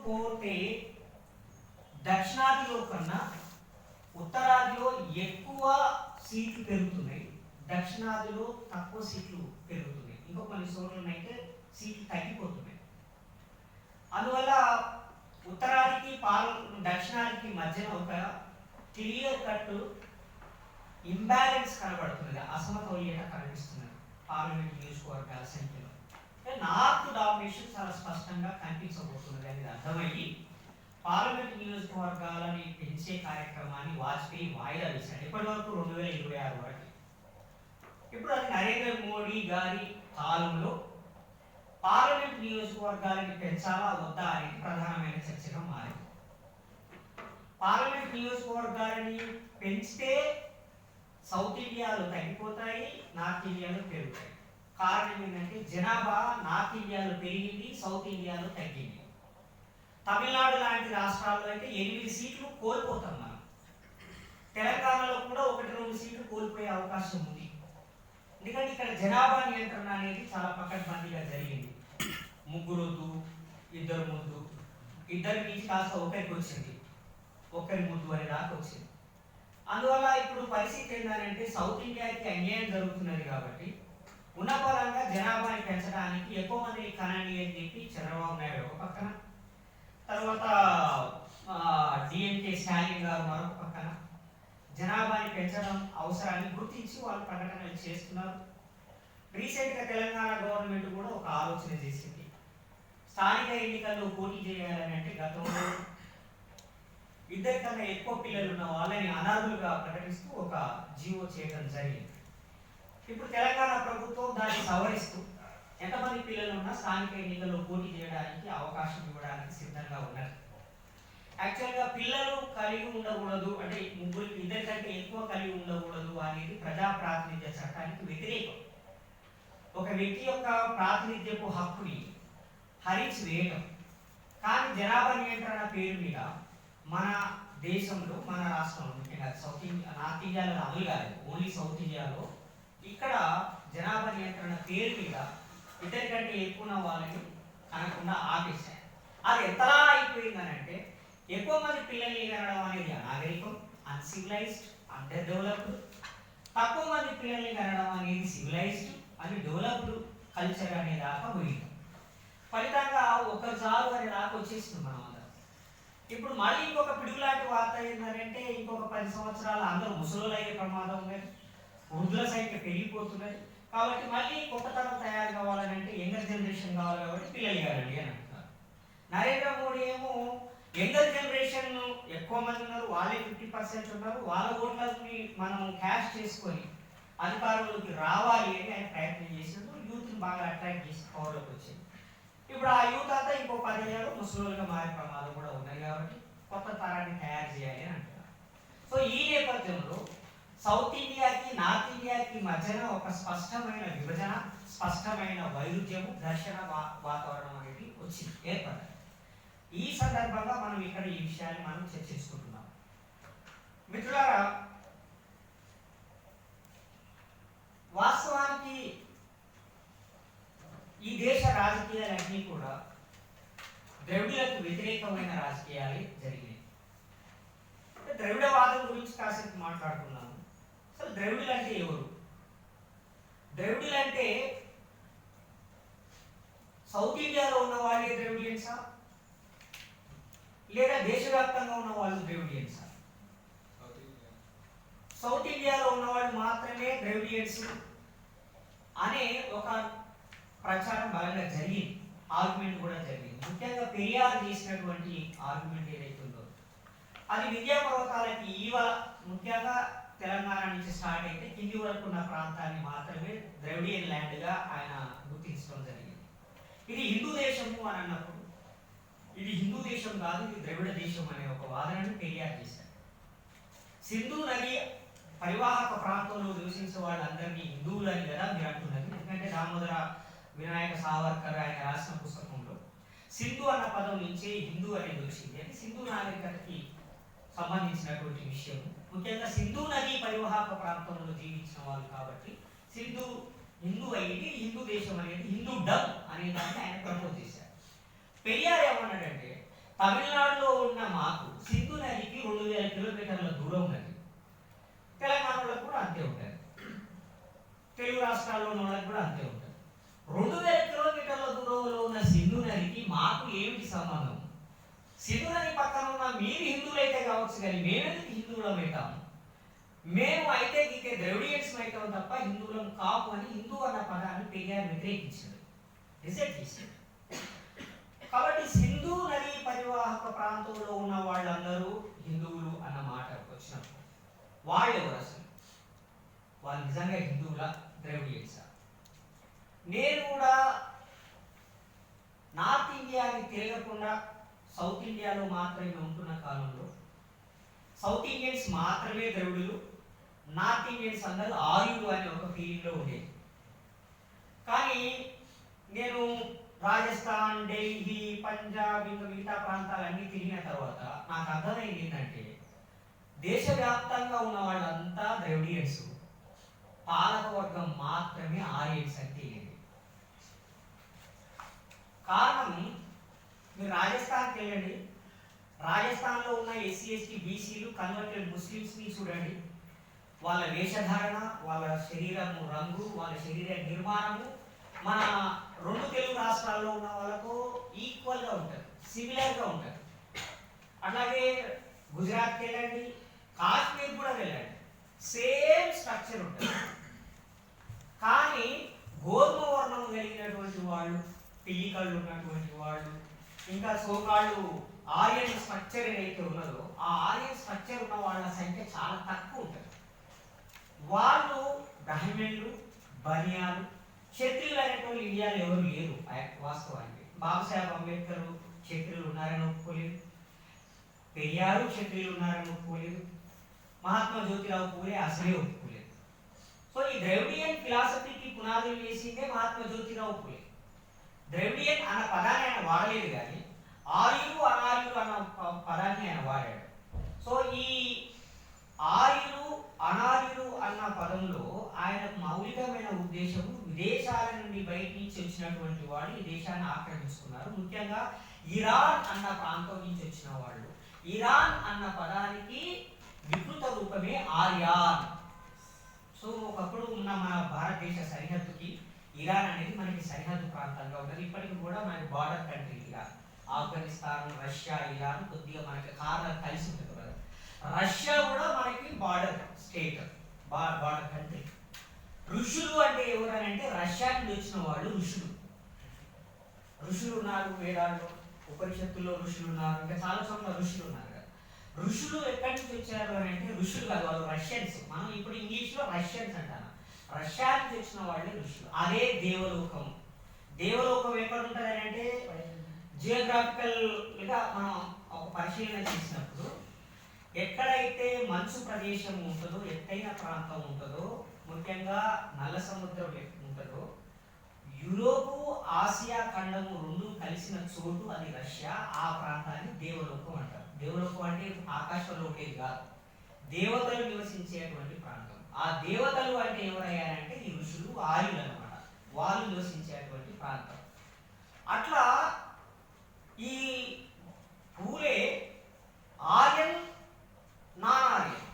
పోతే దక్షిణాదిలో కన్నా ఉత్తరాదిలో ఎక్కువ సీట్లు పెరుగుతున్నాయి, దక్షిణాదిలో తక్కువ సీట్లు పెరుగుతున్నాయి. ఇంకో కొన్ని చోట్లనైతే సీట్లు తగ్గిపోతున్నాయి. అందువల్ల ఉత్తరాదికి దక్షిణాదికి మధ్యన ఒక క్లియర్ కట్ ఇంబ్యాలెన్స్ కనబడుతున్నది, అసమతౌల్యత కనిపిస్తున్నది పార్లమెంట్ నియోజకవర్గాల సంఖ్యలో. నార్త్ డామినేషన్ చాలా స్పష్టంగా కనిపించబోతున్నది అనేది అర్థమయ్యి పార్లమెంట్ నియోజకవర్గాలని పెంచే కార్యక్రమాన్ని వాజ్పేయి వాయిదా వేశాడు ఇప్పటి వరకు 2026 వరకు. ఇప్పుడు అది నరేంద్ర మోడీ గారి కాలంలో పార్లమెంట్ నియోజకవర్గాలని పెంచాలా వద్దా అనేది ప్రధానమైన చర్చగా మారింది. పార్లమెంట్ నియోజకవర్గాలని పెంచితే సౌత్ ఇండియాలో తగ్గిపోతాయి, నార్త్ ఇండియాలో పెరుగుతాయి. కారణం ఏంటంటే జనాభా నార్త్ ఇండియాలో పెరిగింది, సౌత్ ఇండియాలో తగ్గింది. తమిళనాడు లాంటి రాష్ట్రాల్లో అయితే 8 సీట్లు కోల్పోతాం మనం. తెలంగాణలో కూడా 1-2 సీట్లు కోల్పోయే అవకాశం ఉంది. ఎందుకంటే ఇక్కడ జనాభా నియంత్రణ అనేది చాలా పకడ్బందీగా జరిగింది. 3 వద్దు, 2 ముద్దు, 2 నుంచి కాస్త ఒకరికి వచ్చింది, 1 ముద్దు అనే దాకా వచ్చింది. అందువల్ల ఇప్పుడు పరిస్థితి ఏంటంటే సౌత్ ఇండియాకి అన్యాయం జరుగుతున్నది కాబట్టి ఉన్న పరంగా జనాభాని పెంచడానికి ఎక్కువ మందిని కనండి అని చెప్పి చంద్రబాబు నాయుడు ఒక పక్కన, తర్వాత డిఎంకే స్టాలిన్ గారు మరొక పక్కన జనాభాని పెంచడం అవసరాన్ని గుర్తించి వాళ్ళు ప్రకటనలు చేస్తున్నారు. రీసెంట్గా తెలంగాణ గవర్నమెంట్ కూడా ఒక ఆలోచన చేసింది. స్థానిక ఎన్నికల్లో పోటీ చేయాలని అంటే గతంలో 2 కన్నా ఎక్కువ పిల్లలు ఉన్న వాళ్ళని అనర్హులుగా ప్రకటిస్తూ ఒక జీవో చేయడం జరిగింది. ఇప్పుడు తెలంగాణ ప్రభుత్వం దాన్ని సవరిస్తూ ఎంతమంది పిల్లలు ఉన్నా స్థానిక ఎన్నికల్లో పోటీ చేయడానికి అవకాశం ఇవ్వడానికి సిద్ధంగా ఉన్నారు. యాక్చువల్గా పిల్లలు కలిగి ఉండకూడదు అంటే 2 కంటే ఎక్కువ కలిగి ఉండకూడదు అనేది ప్రజా ప్రాతినిధ్య చట్టానికి వ్యతిరేకం. ఒక వ్యక్తి యొక్క ప్రాతినిధ్యపు హక్కుని హరించి వేయటం. కానీ జనాభా నియంత్రణ పేరు మీద మన దేశంలో, మన రాష్ట్రంలో, ముఖ్యంగా నార్త్ ఇండియాలో అమలు కాలేదు, ఓన్లీ సౌత్ ఇండియాలో ఇక్కడ జనాభా నియంత్రణ పేరు మీద 2 కంటే ఎక్కువ వాళ్ళని కనకుండా ఆపేశారు. అది ఎంతలా అయిపోయిందనంటే ఎక్కువ మంది పిల్లల్ని కనడం అనేది అనాగరికం, అన్సివిలైజ్డ్, అండర్ డెవలప్డ్. తక్కువ మంది పిల్లల్ని కనడం అనేది సివిలైజ్డ్ అని డెవలప్డ్ కల్చర్ అనే దాకా పోయింది. ఫలితంగా ఒకరు చాలు అనే దాకా వచ్చేసింది మనం అందరం. ఇప్పుడు మళ్ళీ ఇంకొక పిడుగులాంటి వార్త ఏంటంటే ఇంకొక 10 సంవత్సరాలు అందరూ ముసలోళ్ళు అయ్యే ప్రమాదం ఉన్నది, వృద్ధుల సంఖ్య పెరిగిపోతున్నది. కాబట్టి మళ్ళీ కొత్త తరం తయారు కావాలని అంటే యంగర్ జనరేషన్ కావాలి కాబట్టి పిల్లలు కాదండి అని అంటున్నారు. నరేంద్ర మోడీ ఏమో యంగర్ జనరేషన్ ఎక్కువ మంది ఉన్నారు, వాళ్ళే 50% ఉన్నారు, వాళ్ళ ఓట్లని మనం క్యాష్ చేసుకొని అధికారంలోకి రావాలి అని ఆయన ప్రయత్నం చేసినప్పుడు యూత్ని బాగా అట్రాక్ట్ చేసి పవర్లోకి వచ్చింది. ఇప్పుడు ఆ యూత్ అంతా ఇంకో 10 ఏళ్ళు ముసలోళ్ళుగా మారే ప్రమాదం కూడా ఉన్నాయి కాబట్టి కొత్త తరాన్ని తయారు చేయాలి అని అంటున్నారు. సో ఈ నేపథ్యంలో సౌత్ ఇండియాకి నార్త్ ఇండియాకి మధ్యన ఒక స్పష్టమైన విభజన, స్పష్టమైన వైరుధ్యము, ఘర్షణ వాతావరణం అనేది వచ్చింది, ఏర్పడింది. ఈ సందర్భంగా మనం ఇక్కడ ఈ విషయాన్ని మనం చర్చించుకుంటున్నాం. మిత్రులారా, వాస్తవానికి ఈ దేశ రాజకీయాలన్నీ కూడా ద్రవిడులకు వ్యతిరేకమైన రాజకీయాలే జరిగినాయి. ద్రవిడవాదం గురించి కాసేపు మాట్లాడుకున్నాము. అసలు ద్రవిడులు అంటే ఎవరు? ద్రవిడులు అంటే సౌత్ ఇండియాలో ఉన్న వాళ్ళే ద్రవిడియన్సా, లేదా దేశవ్యాప్తంగా ఉన్న వాళ్ళు ద్రవిడియన్సా? సౌత్ ఇండియాలో ఉన్నవాళ్ళు మాత్రమే ద్రవిడియన్స్ అనే ఒక ప్రచారం బలంగా జరిగింది, ఆర్గ్యుమెంట్ కూడా జరిగింది. ముఖ్యంగా పెరియార్ చేసినటువంటి ఆర్గ్యుమెంట్ ఏదైతే ఉందో అది విద్యా పర్వతాలకి ఈవల ముఖ్యంగా తెలంగాణ నుంచి స్టార్ట్ అయితే కింది వరకు ఉన్న ప్రాంతాన్ని మాత్రమే ద్రవిడియన్ ల్యాండ్గా ఆయన గుర్తించడం జరిగింది. ఇది హిందూ దేశము అని అన్నప్పుడు ఇది హిందూ దేశం కాదు, ఇది ద్రవిడ దేశం అనే ఒక వాదనను పెరియార్ చేశారు. సింధు నది పరివాహక ప్రాంతంలో నివసించే వాళ్ళందరినీ హిందువులని కదా మీరు అంటున్నది. ఎందుకంటే దామోదర వినాయక సావర్కర్ ఆయన రాసిన పుస్తకంలో సింధు అన్న పదం నుంచి హిందూ అనేది వచ్చింది. అది సింధు నాగరికతకి సంబంధించినటువంటి విషయం. ముఖ్యంగా సింధు నది పరివాహక ప్రాంతంలో జీవించిన వాళ్ళు కాబట్టి సింధు హిందూ అయ్యింది, హిందూ దేశం అనేది హిందూ డమ్ అనే దాన్ని ఆయన ప్రపోజ్ చేశారు. పెరియార్ ఏమన్నాడంటే తమిళనాడులో ఉన్న మాకు సింధు నదికి 2000 కిలోమీటర్ల దూరం ఉన్నది. తెలంగాణలో కూడా అంతే ఉంటుంది, తెలుగు రాష్ట్రాల్లో ఉన్న వాళ్ళకి కూడా అంతే ఉంటుంది. 2000 కిలోమీటర్ల దూరంలో ఉన్న సింధు నదికి మాకు ఏమిటి సంబంధం? సింధు నది పక్కన ఉన్న మీరు హిందువులైతే కావచ్చు, కానీ మేమెందుకు హిందువులం అవుతాము? మేము అయితే గీతే ద్రవిడియన్స్ అవుతాం తప్ప హిందువులం కాపు అని హిందూ అన్న పదాన్ని పెరిగారు వ్యతిరేకించాడు, రిజెక్ట్ చేశాడు. కాబట్టి సింధు నది పరివాహక ప్రాంతంలో ఉన్న వాళ్ళందరూ హిందువులు అన్న మాట వచ్చినప్పుడు వాళ్ళు ఎవరు అసలు? వాళ్ళు నిజంగా హిందువుల ద్రవిడియన్సా? నేను కూడా నార్త్ ఇండియాని తిరగకుండా సౌత్ ఇండియాలో మాత్రమే ఉంటున్న కాలంలో సౌత్ ఇండియన్స్ మాత్రమే ద్రవిడులు, నార్త్ ఇండియన్స్ అందరూ ఆర్యులు అనే ఒక ఫీలింగ్లో ఉండేది. కానీ నేను రాజస్థాన్, ఢిల్లీ, పంజాబ్ ఇంకా మిగతా ప్రాంతాలన్నీ తిరిగిన తర్వాత నాకు అర్థమైంది ఏంటంటే దేశవ్యాప్తంగా ఉన్న వాళ్ళంతా ద్రవిడియన్స్, పాలకవర్గం మాత్రమే ఆర్యన్స్ అని తెలియదు. కారణం, మీరు రాజస్థాన్కి వెళ్ళండి, రాజస్థాన్లో ఉన్న ఎస్సీ ఎస్టీ బీసీలు కన్వర్టెడ్ ముస్లిమ్స్ని చూడండి. వాళ్ళ వేషధారణ, వాళ్ళ శరీరము రంగు, వాళ్ళ శరీర నిర్మాణము మన 2 తెలుగు రాష్ట్రాల్లో ఉన్న వాళ్ళకు ఈక్వల్గా ఉంటుంది, సిమిలర్గా ఉంటుంది. అట్లాగే గుజరాత్కి వెళ్ళండి, కాశ్మీర్ కూడా వెళ్ళండి, సేమ్ స్ట్రక్చర్ ఉంటుంది. కానీ గోధుమ వర్ణం కలిగినటువంటి వాళ్ళు, పిల్లి కళ్ళు ఉన్నటువంటి వాళ్ళు, ఇంకా సోకాళ్ళు ఆర్యన్ స్ట్రక్చర్ ఏదైతే ఉన్నదో ఆ ఆర్యన్ స్ట్రక్చర్ ఉన్న వాళ్ళ సంఖ్య చాలా తక్కువ ఉంటుంది. వాళ్ళు బ్రాహ్మణులు, బనియాలు, క్షత్రియులు అనేటువంటి ఇండియాలో ఎవరు లేరు వాస్తవానికి. బాబాసాహెబ్ అంబేద్కర్ క్షత్రియులు ఉన్నారని ఒప్పుకోలేదు, పెరియారు క్షత్రియులు ఉన్నారని ఒప్పుకోలేదు, మహాత్మా జ్యోతిరావు పూలే అసలే ఒప్పుకోలేదు. సో ఈ ద్రవిడియన్ ఫిలాసఫీకి పునాదులు వేసిందే మహాత్మా జ్యోతిరావు పూలే. ద్రవిడియన్ అన్న పదాన్ని ఆయన వాడలేదు, కానీ ఆర్యులు అనార్యులు అన్న పదాన్ని ఆయన వాడాడు. సో ఈ ఆర్యులు అనార్యులు అన్న పదంలో ఆయన మౌలికమైన ఉద్దేశము విదేశాల నుండి బయట నుంచి వచ్చినటువంటి వాళ్ళు ఈ దేశాన్ని ఆక్రమించుకున్నారు. ముఖ్యంగా ఇరాన్ అన్న ప్రాంతం నుంచి వచ్చిన వాళ్ళు. ఇరాన్ అన్న పదానికి వికృత రూపమే ఆర్యాన్. సో ఒకప్పుడు ఉన్న మన భారతదేశ సరిహద్దుకి ఇరాన్ అనేది మనకి సరిహద్దు ప్రాంతంగా ఉన్నది. ఇప్పటికి కూడా మనకి border country Iran. Afghanistan, Russia, Iran కొద్దిగా మనకి కారణం కలిసి ఉంటుంది కదా. రష్యా కూడా మనకి బార్డర్ స్టేట్, బార్డర్ కంట్రీ. ఋషులు అంటే ఎవరని అంటే రష్యా నుండి వచ్చిన వాళ్ళు ఋషులు. ఋషులు ఉన్నారు వేదాల్లో, ఉపనిషత్తుల్లో ఋషులు ఉన్నారు, ఇంకా చాలా చోట్ల ఋషులు ఉన్నారు కదా. ఋషులు ఎక్కడి నుంచి వచ్చారు అని అంటే ఋషులు కాదు, వాళ్ళు రష్యన్స్. మనం ఇప్పుడు ఇంగ్లీష్లో రష్యన్స్ అంటాను. రష్యా నుంచి వచ్చిన వాళ్ళే ఋషులు. అదే దేవలోకం. దేవలోకం ఎక్కడ ఉంటుంది అని అంటే జియోగ్రాఫికల్గా మనం ఒక పరిశీలన చేసినప్పుడు ఎక్కడైతే మంచు ప్రదేశం ఉంటుందో, ఎత్తైన ప్రాంతం ఉంటుందో, ముఖ్యంగా నల్ల సముద్రం ఉంటుందో, యూరోపు ఆసియా ఖండము రెండు కలిసిన చోటు అది రష్యా. ఆ ప్రాంతాన్ని దేవలోకం అంటారు. దేవలోకం అంటే ఆకాశంలో ఉండేది కాదు, దేవతలు నివసించేటువంటి ప్రాంతం. ఆ దేవతలు అంటే ఎవరయ్యారంటే ఈ ఋషులు, ఆర్యులు అన్నమాట. వాళ్ళు నివసించేటువంటి ప్రాంతం. అట్లా ఈ పూలే ఆర్యన్, నాన్ ఆర్యన్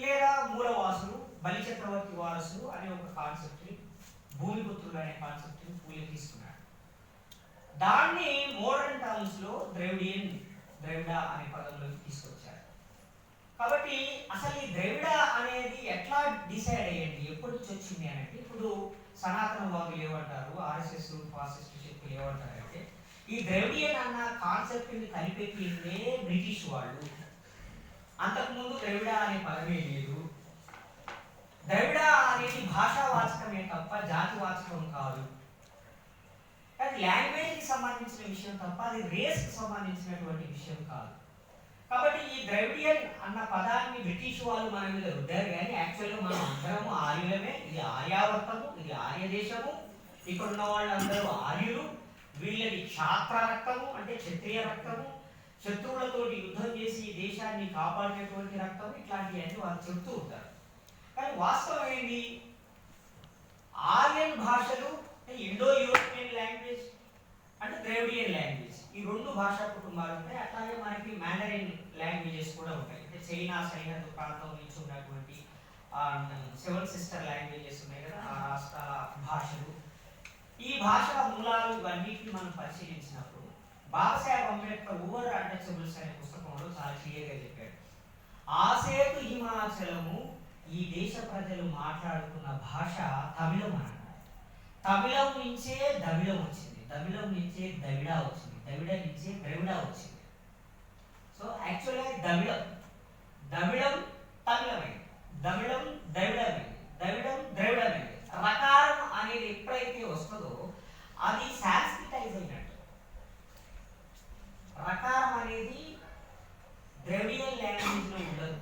లేదా మూలవాసులు, బలిచక్రవర్తి వారసులు అనే ఒక కాన్సెప్ట్ని, భూమిపుత్రులు అనే కాన్సెప్ట్ని పూలే తీసుకున్నాడు. దాన్ని మోడర్న్ టర్మ్స్లో ద్రవిడ అనే పదంలోకి తీసుకొచ్చారు. కాబట్టి అసలు ఈ ద్రవిడ అనేది ఎట్లా డిసైడ్ అయ్యింది, ఎప్పటి నుంచి వచ్చింది అంటే, ఇప్పుడు సనాతనవాదులు ఏమంటారు, ఆర్ఎస్ఎస్ ఫాసిస్ట్ శక్తులు ఏమంటారు అంటే, ఈ ద్రవిడియన్ అన్న కాన్సెప్ట్ని కనిపెట్టిందే బ్రిటిష్ వాళ్ళు. అంతకుముందు ద్రవిడ అనే పదమే లేదు. ద్రవిడ అనేది భాషావాచకమే తప్ప జాతివాచకం కాదు. అది లాంగ్వేజ్కి సంబంధించిన విషయం తప్ప అది రేస్కి సంబంధించినటువంటి విషయం కాదు. కాబట్టి ఈ ద్రవిడియన్ అన్న పదాన్ని బ్రిటిష్ వాళ్ళు మన మీద రుద్దారు, కానీ యాక్చువల్గా మనం అందరము ఆర్యులమే. ఇది ఆర్యావర్తము, ఇది ఆర్యదేశము. ఇక్కడ ఉన్న వాళ్ళందరూ ఆర్యులు. వీళ్ళది క్షాత్ర రక్తము, అంటే క్షత్రియ రక్తము. శత్రువులతోటి యుద్ధం చేసి ఈ దేశాన్ని కాపాడినటువంటి రక్తము. ఇట్లాంటివన్నీ వాళ్ళు చెప్తూ ఉంటారు. కానీ వాస్తవం ఏంటి, ఆర్యన్ భాషలు ఇండో యూరోపియన్ లాంగ్వేజ్ అంటే ద్రవిడియన్ లాంగ్వేజ్. ఈ రెండు భాషా కుటుంబాలు ఉంటాయి. అట్లాగే మనకి మ్యాండరిన్ లాంగ్వేజెస్ కూడా ఉంటాయి. అంటే చైనా సరిహద్దు ప్రాంతం నుంచి ఉన్నటువంటి 7 సిస్టర్ లాంగ్వేజెస్ ఉన్నాయి కదా, ఆ రాష్ట్రాల భాషలు. ఈ భాషల మూలాలు ఇవన్నిటిని మనం పరిశీలించినప్పుడు బాబాసాహెబ్ అంబేద్కర్ ఓవర్ అన్టచబుల్స్ అనే పుస్తకంలో చాలా క్లియర్గా చెప్పాడు. ఆసేతు హిమాచలము ఈ దేశ ప్రజలు మాట్లాడుకున్న భాష తమిళం అన్నారు. తమిళం నుంచే ద్రవిడం వచ్చింది, తమిళం నుంచే ద్రవిడ వచ్చింది, ద్రవిడ నుంచే ద్రవిడ వచ్చింది. సో యాక్చువల్గా ద్రవిడం తమిళమైంది, ద్రవిడం ద్రవిడమైంది, ద్రవిడం ద్రవిడమైంది. రకారం అనేది ఎప్పుడైతే వస్తుందో అది సాంస్క్రిటైజ్ అయినట్టు. రకారం అనేది ద్రవిడియన్ లాంగ్వేజ్లో ఉండదు.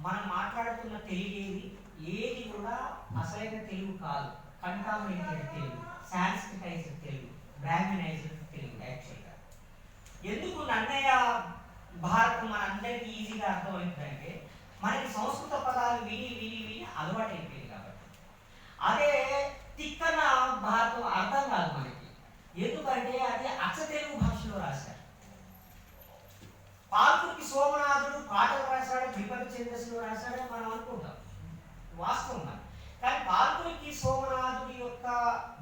మనం మాట్లాడుతున్న తెలుగు ఏది కూడా అసలైన తెలుగు కాదు, కంటామినేటెడ్ తెలుగు, సాంస్క్రిటైజ్డ్ తెలుగు, బ్రాహ్మణైజ్డ్ తెలుగు. యాక్చువల్గా ఎందుకు నన్నయ్య భారతం మనందరికీ ఈజీగా అర్థమవుతుందంటే మనకి సంస్కృత పదాలు విని విని విని అలవాటైపోయింది కాబట్టి. అదే తిక్కన భారతం అర్థం కాదు మనకి, ఎందుకంటే అది అచ్చ తెలుగు భాషలో రాశారు. పాల్కురికి సోమనాథుడు పాటలు రాశాడు, ద్విపద ఛందస్సులో రాశాడని మనం అనుకుంటాం, వాస్తవం. కానీ పాల్కురికి సోమనాథుడి యొక్క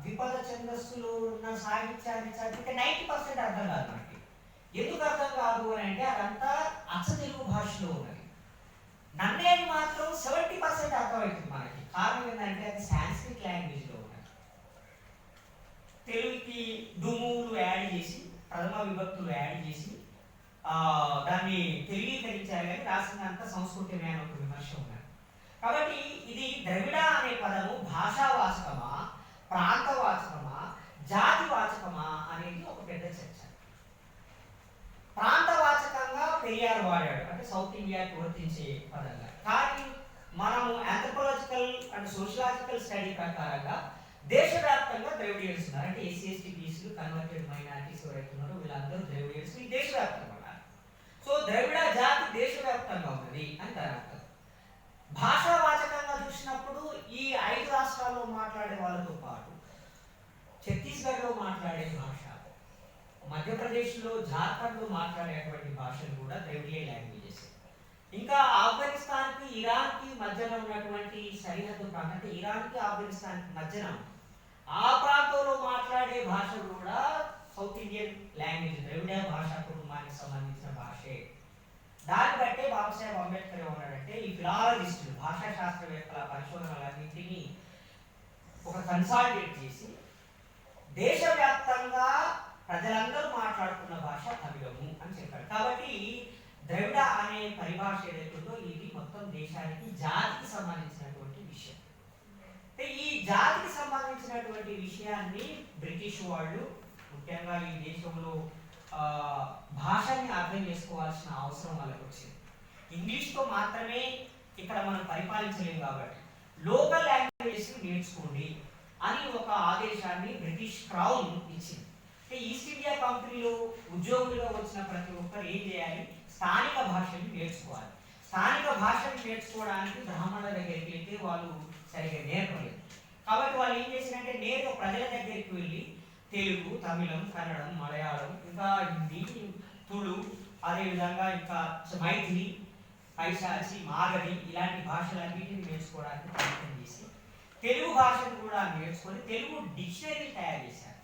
ద్విపద ఛందస్సులో ఉన్న సాహిత్యాన్ని చదివితే 90% అర్థం కాదు మనకి. ఎందుకు అర్థం కాదు అని అంటే అదంతా అచ్చ తెలుగు భాషలో ఉన్నది. నన్నేది మాత్రం 70% అర్థమవుతుంది మనకి. కారణం ఏంటంటే అది సాంస్క్రిట్ లాంగ్వేజ్లో ఉన్నది. తెలుగుకి డుములు యాడ్ చేసి, ప్రథమ విభక్తులు యాడ్ చేసి దాన్ని తెలుగీకరించారు, కానీ రాసినంత సంస్కృతమే అని ఒక విమర్శ ఉన్నది. కాబట్టి ఇది ద్రవిడ అనే పదము భాషావాచకమా, ప్రాంతవాచకమా, జాతివాచకమా అనేది ఒక పెద్ద చర్చ. ప్రాంతవాచకంగా పెరియార్ వాడాడు, అంటే సౌత్ ఇండియాకి వర్తించే పదంగా. కానీ మనము ఆంథ్రోపాలజికల్ అండ్ సోషలాజికల్ స్టడీ ప్రకారంగా దేశవ్యాప్తంగా ద్రవిడియన్స్ ఉన్నారు. అంటే ఎస్సీ ఎస్టీ బీసీలు, కన్వర్టెడ్ మైనారిటీస్ ఎవరైతే ఉన్నారో వీళ్ళందరూ ద్రవిడియన్స్ ఈ దేశవ్యాప్తంగా ఉన్నారు. సో ద్రవిడ జాతి దేశవ్యాప్తంగా ఉన్నది అని దాని అర్థం. భాషావాచకంగా చూసినప్పుడు ఈ 5 రాష్ట్రాల్లో మాట్లాడే వాళ్ళతో పాటు ఛత్తీస్గఢ్లో మాట్లాడే భాష, మధ్యప్రదేశ్లో, జార్ఖండ్లో మాట్లాడేటువంటి భాషలు కూడా ద్రవిడియన్ లాంగ్వేజెస్. ఇంకా ఆఫ్ఘనిస్తాన్కి, ఇరాన్కి మధ్యలో ఉన్నటువంటి సరిహద్దు ప్రాంతం, అంటే ఇరాన్కి ఆఫ్ఘనిస్తాన్కి మధ్యన ఆ ప్రాంతంలో మాట్లాడే భాష కూడా సౌత్ ఇండియన్ లాంగ్వేజ్, ద్రవిడ భాషా కుటుంబానికి సంబంధించిన భాషే. దాన్ని బట్టే బాబాసాహెబ్ అంబేద్కర్ ఏమన్నాడంటే ఈ ఫిలాలజిస్టులు, భాషా శాస్త్రవేత్తల పరిశోధనలన్నింటినీ ఒక కన్సాలిడేట్ చేసి దేశవ్యాప్తంగా ప్రజలందరూ మాట్లాడుతున్న భాష తమిళము అని చెప్పాడు. కాబట్టి ద్రవిడ అనే పరిభాష ఏదైతుందో ఇది మొత్తం దేశానికి, జాతికి సంబంధించినటువంటి విషయం. అంటే ఈ జాతికి సంబంధించినటువంటి విషయాన్ని బ్రిటిష్ వాళ్ళు ముఖ్యంగా ఈ దేశంలో భాషని అర్థం చేసుకోవాల్సిన అవసరం వాళ్ళకి వచ్చింది. ఇంగ్లీష్తో మాత్రమే ఇక్కడ మనం పరిపాలించలేము కాబట్టి లోకల్ లాంగ్వేజెస్ నేర్చుకోండి అని ఒక ఆదేశాన్ని బ్రిటిష్ క్రౌన్ ఇచ్చింది. అంటే ఈస్ట్ ఇండియా కంపెనీలో ఉద్యోగులుగా వచ్చిన ప్రతి ఒక్కరు ఏం చేయాలి, స్థానిక భాషని నేర్చుకోవాలి. స్థానిక భాషను నేర్చుకోవడానికి బ్రాహ్మణుల దగ్గరికి వెళ్తే వాళ్ళు సరిగ్గా నేర్పలేదు. కాబట్టి వాళ్ళు ఏం చేశారంటే నేరుగా ప్రజల దగ్గరికి వెళ్ళి తెలుగు, తమిళం, కన్నడం, మలయాళం, ఇంకా హిందీ, తుళు, అదేవిధంగా ఇంకా మైథిలి, పైశాచి, మాగధి ఇలాంటి భాషలన్నింటినీ నేర్చుకోవడానికి ప్రయత్నం చేసి తెలుగు భాషను కూడా నేర్చుకొని తెలుగు డిక్షనరీ తయారు చేశారు.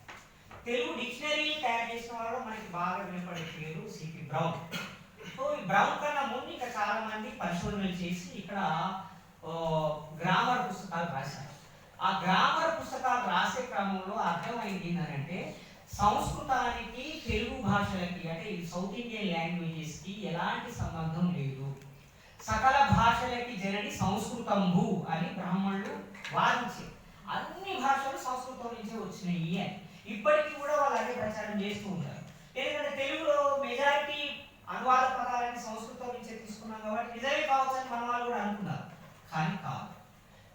తెలుగు డిక్షనరీ తయారు చేసిన వాళ్ళు మనకి బాగా వినపడే పేరు సిపి బ్రౌన్. సో ఈ బ్రౌన్ కన్నా ముందు ఇంకా చాలా మంది పరిశోధనలు చేసి ఇక్కడ గ్రామర్ పుస్తకాలు రాశారు. ఆ గ్రామర్ పుస్తకాలు రాసే క్రమంలో అర్థమైంది ఏంటంటే సంస్కృతానికి, తెలుగు భాషలకి, అంటే ఈ సౌత్ ఇండియన్ లాంగ్వేజెస్కి ఎలాంటి సంబంధం లేదు. సకల భాషలకి జనని సంస్కృతంబు అని బ్రాహ్మణులు వాదించారు. అన్ని భాషలు సంస్కృతం నుంచే వచ్చినాయి అని ఇప్పటికీ కూడా వాళ్ళు అదే ప్రచారం చేస్తూ ఉంటారు. ఎందుకంటే తెలుగులో మెజారిటీ అనువాద పదాలని సంస్కృతం నుంచే తీసుకున్నాం కాబట్టి నిజమే కావచ్చు అని మన వాళ్ళు కూడా అనుకున్నారు. కానీ కాదు,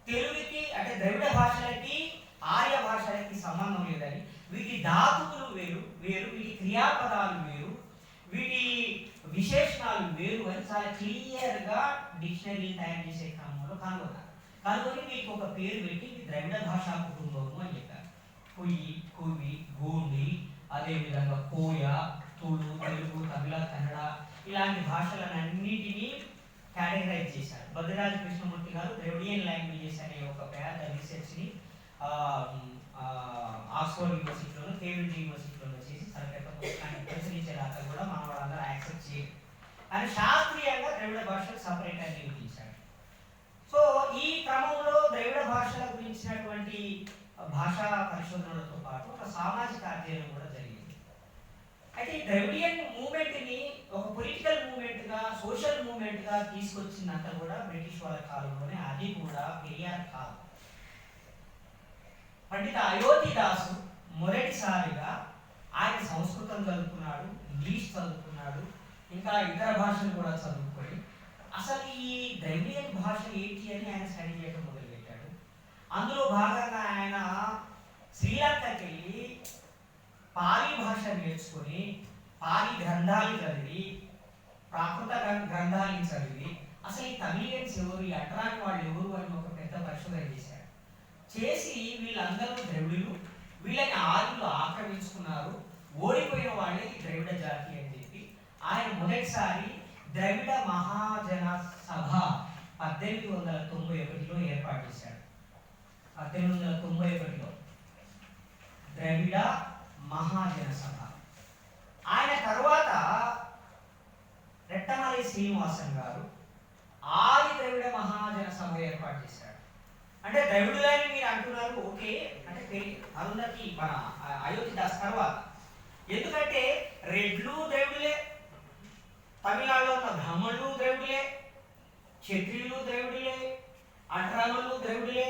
తెలుగుకి అంటే ద్రవిడ భాషలకి, ఆర్య భాషలకి సంబంధం లేదని, వీటి ధాతువులు వేరు వేరు, వీటి క్రియాపదాలు వేరు, వీటి విశేషణాలు వేరు అని చాలా క్లియర్గా డిక్షనరీ తయారు చేసే క్రమంలో కనుగొన్నారు. కనుగొని మీకు ఒక పేరు పెట్టి ద్రవిడ భాషా కుటుంబము అని చెప్పారు. కొయ్యి, కొవ్వి, గోండి, అదేవిధంగా కోయ, తుళు, తెలుగు, తమిళ, కన్నడ ఇలాంటి భాషలన్నిటినీ కేటగరైజ్ చేశారు. భద్రరాజ కృష్ణమూర్తి గారు ద్రవిడియన్ లాంగ్వేజెస్ అనే ఒక పెద్ద రీసెర్చ్ని ఆక్స్ఫర్డ్ యూనివర్సిటీలోను, కేంబ్రిడ్జ్ యూనివర్సిటీలోను చేసి సరిగ్గా పుస్తకాన్ని ప్రచురించేదాకా కూడా మన వాళ్ళందరూ యాక్సెప్ట్ చేయరు. కానీ శాస్త్రీయంగా ద్రవిడ భాషలు సపరేట్ అని నిరూపించాడు. సో ఈ క్రమంలో ద్రవిడ భాషల గురించినటువంటి భాషా పరిశోధనలతో పాటు ఒక సామాజిక అధ్యయనం కూడా జరిగింది. అయితే ఈ ద్రవిడియన్ మూవ్మెంట్ని ఒక పొలిటికల్ మూవ్మెంట్గా, సోషల్ మూవ్మెంట్గా తీసుకొచ్చిందంతా కూడా బ్రిటిష్ వాళ్ళ కాలంలోనే. అది కూడా పెరియార్ కాదు. పండిత అయోధ్యదాసు మొదటిసారిగా ఆయన సంస్కృతం చదువుకున్నాడు, ఇంగ్లీష్ చదువుకున్నాడు, ఇంకా ఇతర భాషలు కూడా చదువుకొని అసలు ఈ ద్రవిడియన్ భాష ఏంటి అని ఆయన స్టడీ చేయడం మొదలుపెట్టాడు. అందులో భాగంగా ఆయన శ్రీలంకకి వెళ్ళి పాలీ భాష నేర్చుకొని, పాలీ గ్రంథాలు చదివి, ప్రాకృత గ్రంథాలను చదివి అసలు ఈ తమిళియన్స్ ఎవరు, ఈ అట్రాని వాళ్ళు ఎవరు అని ఒక పెద్ద పరిశోధన చేశాడు. చేసి వీళ్ళందరూ ద్రవిడులు, వీళ్ళని ఆర్యులు ఆక్రమించుకున్నారు, ఓడిపోయిన వాళ్ళే ఈ ద్రవిడ జాతి అని చెప్పి ఆయన మొదటిసారి ద్రవిడ మహాజన సభ 1891లో ఏర్పాటు చేశాడు. 1891లో ద్రవిడ మహాజన సభ. ఆయన తర్వాత రెట్టమలై శ్రీనివాసన్ గారు ఆది ద్రవిడ మహాజన సభ ఏర్పాటు చేశాడు. అంటే ద్రవిడులని మీరు అంటున్నారు, ఓకే, అంటే అరుంధతి మన అయోధ్యదాస్ తర్వాత. ఎందుకంటే రెడ్లు ద్రవిడులే, తమిళనాడులో ఉన్న బ్రాహ్మణులు ద్రవిడులే, క్షత్రియులు ద్రవిడులే, అట్రానులు ద్రవిడులే,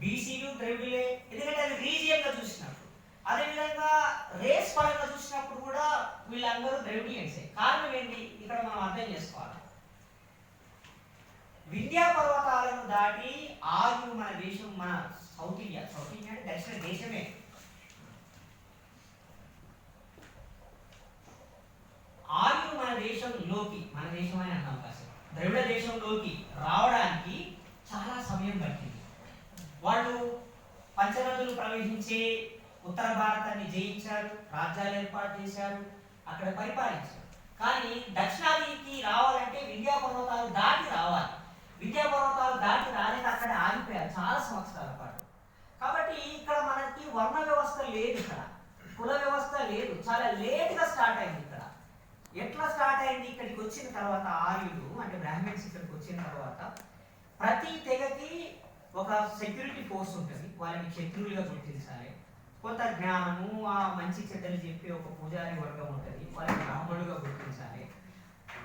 బీసీలు ద్రవిడులే. ఎందుకంటే అది రీజియన్గా చూసినప్పుడు, అదేవిధంగా రేస్ పరంగా చూసినప్పుడు కూడా వీళ్ళందరూ ద్రవిడియన్సే. కారణం ఏంటి ఇక్కడ మనం అర్థం చేసుకోవాలి. వింధ్యా పర్వతాలను దాటి ఆర్యులు మన దేశం, మన సౌత్ ఇండియా అంటే దక్షిణ దేశమే, ఆర్యులు మన దేశంలోకి, మన దేశం అని అన్నాం కాసేపు, ద్రవిడ దేశంలోకి రావడానికి చాలా సమయం పట్టింది. వాళ్ళు పంచనదులు ప్రవహించే ఉత్తర భారతాన్ని జయించారు, రాజ్యాలు ఏర్పాటు చేశారు, అక్కడ పరిపాలించారు. కానీ దక్షిణాదికి రావాలంటే వింధ్యా పర్వతాలు దాటి రావాలి. వింధ్యా పర్వతాలు దాటి రాలేక అక్కడ ఆగిపోయారు చాలా సంవత్సరాల పాటు. కాబట్టి ఇక్కడ మనకి వర్ణ వ్యవస్థ లేదు, ఇక్కడ కుల వ్యవస్థ లేదు, చాలా లేట్గా స్టార్ట్ అయింది. ఇక్కడ ఎట్లా స్టార్ట్ అయింది? ఇక్కడికి వచ్చిన తర్వాత ఆర్యులు అంటే బ్రాహ్మణ్స్ ఇక్కడికి వచ్చిన తర్వాత ప్రతి తెగకి ఒక సెక్యూరిటీ ఫోర్స్ ఉంటుంది, వాళ్ళని క్షత్రులుగా గుర్తించాలి. కొంత జ్ఞానము, ఆ మంచి చెడ్డలు చెప్పి ఒక పూజారి వర్గం ఉంటుంది, వాళ్ళని బ్రాహ్మణులుగా గుర్తించాలి.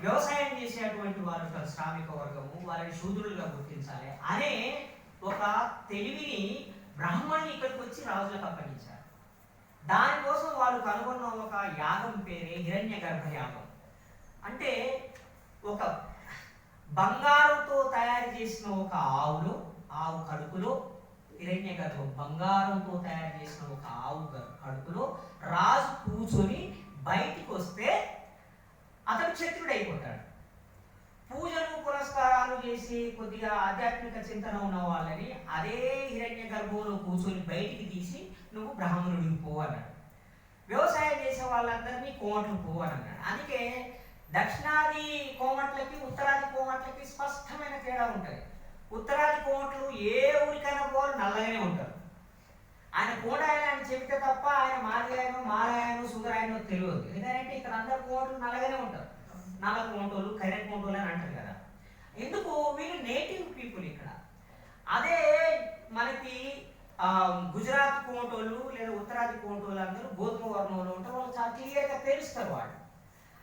వ్యవసాయం చేసేటువంటి వారు శ్రామిక వర్గము, వాళ్ళని శూద్రులుగా గుర్తించాలి అనే ఒక తెలివిని బ్రాహ్మణులు ఇక్కడికి వచ్చి రాజులకు అప్పగించారు. దానికోసం వాళ్ళు కనుగొన్న ఒక యాగం పేరే హిరణ్య గర్భ యాగం. అంటే ఒక బంగారంతో తయారు చేసిన ఒక ఆవు కడుపులో, హిరణ్య గర్భం బంగారంతో తయారు చేసిన ఒక ఆవు కడుపులో రాజు కూర్చొని బయటికి వస్తే అతను క్షత్రుడు అయిపోతాడు. పూజలు పురస్కారాలు చేసి కొద్దిగా ఆధ్యాత్మిక చింతన ఉన్న వాళ్ళని అదే హిరణ్య గర్భంలో కూర్చొని బయటికి తీసి నువ్వు బ్రాహ్మణుడికి పో అన్నాడు. వ్యవసాయం చేసే వాళ్ళందరినీ కోమట్లు పో అని అన్నాడు. అందుకే దక్షిణాది కోమట్లకి ఉత్తరాది కోమట్లకి స్పష్టమైన తేడా ఉంటుంది. ఉత్తరాది కోమట్లు ఏ ఊరికైనా పోలు నల్లగానే ఉంటారు. ఆయన కోడాయన అని చెబితే తప్ప ఆయన మాదిగాయనో మారాయనో సుగరాయనో తెలియదు. ఎందుకంటే ఇక్కడ అందరు కోమట్లు నల్లగానే ఉంటారు. నల్ల కోమటోళ్ళు, కర్రె కోమటోళ్ళు అని అంటారు కదా. ఎందుకు? వీళ్ళు నేటివ్ పీపుల్ ఇక్కడ. అదే మనకి గుజరాత్ కోమటోళ్ళు లేదా ఉత్తరాది కోమటోళ్ళు అందరూ గోధుమ వర్ణంలో ఉంటారు. వాళ్ళు చాలా క్లియర్గా తెలుస్తారు వాళ్ళు.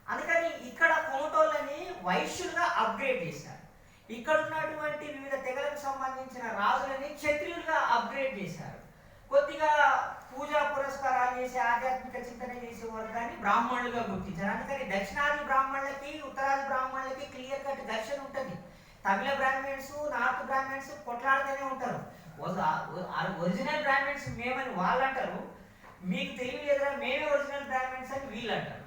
అందుకని ఇక్కడ కోమటోళ్ళని వైశ్యులుగా అప్గ్రేడ్ చేశారు. ఇక్కడ ఉన్నటువంటి వివిధ తెగలకు సంబంధించిన రాజులని క్షత్రియులుగా అప్గ్రేడ్ చేశారు. కొద్దిగా పూజా పురస్కారాలు చేసి ఆధ్యాత్మిక చింతన చేసే వర్గాన్ని బ్రాహ్మణులుగా గుర్తించారు. అందుకని దక్షిణాది బ్రాహ్మణులకి ఉత్తరాది బ్రాహ్మణులకి క్లియర్ కట్ ఘర్షణ ఉంటుంది. తమిళ బ్రాహ్మణ్స్, నార్త్ బ్రాహ్మణ్స్ కొట్లాడుతూనే ఉంటారు. ఒరిజినల్ బ్రాహ్మణ్స్ మేమని వాళ్ళు అంటారు, మీకు తెలియలేదురా మేమే ఒరిజినల్ బ్రాహ్మణ్స్ అని వీళ్ళు అంటారు.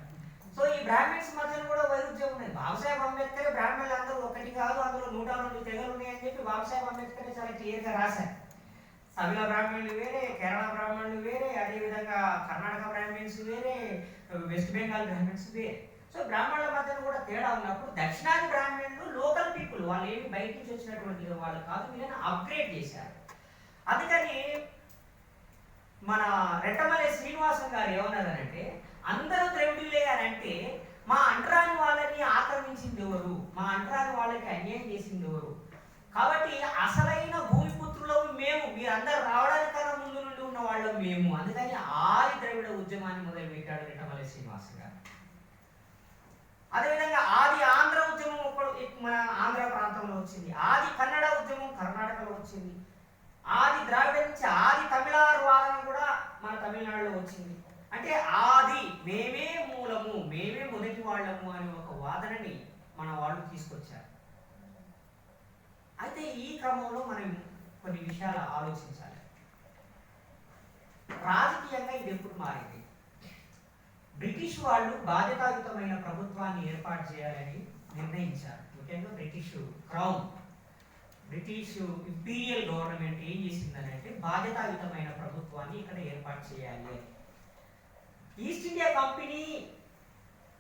సో ఈ బ్రాహ్మణ్స్ మధ్యలో కూడా వైరుధ్యం ఉన్నది. బాబాసాహెబ్ అంబేద్కర్ బ్రాహ్మణులు అందరూ ఒకటి కాదు, అందులో 102 తెగలు ఉన్నాయని చెప్పి బాబాసాహెబ్ అంబేద్కర్ చాలా క్లియర్గా రాశారు. తమిళ బ్రాహ్మణులు వేరే, కేరళ బ్రాహ్మణులు వేరే, అదేవిధంగా కర్ణాటక బ్రాహ్మణ్స్ వేరే, వెస్ట్ బెంగాల్ బ్రాహ్మణ్స్ వేరే. సో బ్రాహ్మణుల మధ్యన కూడా తేడా ఉన్నప్పుడు దక్షిణాది బ్రాహ్మణులు లోకల్ పీపుల్, వాళ్ళు ఏమి బయట నుంచి వచ్చినటువంటి వాళ్ళు కాదు, వీళ్ళని అప్గ్రేడ్ చేశారు. అందుకని మన రెట్టమలే శ్రీనివాసం గారు ఏమన్నారంటే, అందరూ ద్రవిడులే అని అంటే మా అంటరాని వాళ్ళని ఆక్రమించింది ఎవరు, మా అంటరాని వాళ్ళకి అన్యాయం చేసింది ఎవరు, కాబట్టి అసలైన భూమిపుత్రులము మేము, మీరందరూ రావడానికన్నా ముందు నుండి ఉన్న వాళ్ళం మేము. అందుకని ఆది ద్రవిడ ఉద్యమాన్ని మొదలుపెట్టాడు రెట్టమలే శ్రీనివాస గారు. అదేవిధంగా ఆది ఆంధ్ర ఉద్యమం మన ఆంధ్ర ప్రాంతంలో వచ్చింది, ఆది కన్నడ ఉద్యమం కర్ణాటకలో వచ్చింది, ఆది ద్రావిడ నుంచి ఆది తమిళారు వాదన కూడా మన తమిళనాడులో వచ్చింది. అంటే ఆది మేమే మూలము, మేమే మొదటి వాళ్ళము అనే ఒక వాదనని మన వాళ్ళు తీసుకొచ్చారు. అయితే ఈ క్రమంలో మనం కొన్ని విషయాలు ఆలోచించాలి. రాజకీయంగా ఇది ఎప్పుడు మారింది? బ్రిటిష్ వాళ్ళు బాధ్యతాయుతమైన ప్రభుత్వాన్ని ఏర్పాటు చేయాలని నిర్ణయించారు. ముఖ్యంగా బ్రిటిష్ ఇంపీరియల్ గవర్నమెంట్ ఏం చేసిందని అంటే బాధ్యతాయుతమైన ప్రభుత్వాన్ని ఇక్కడ ఏర్పాటు చేయాలి. ఈస్ట్ ఇండియా కంపెనీ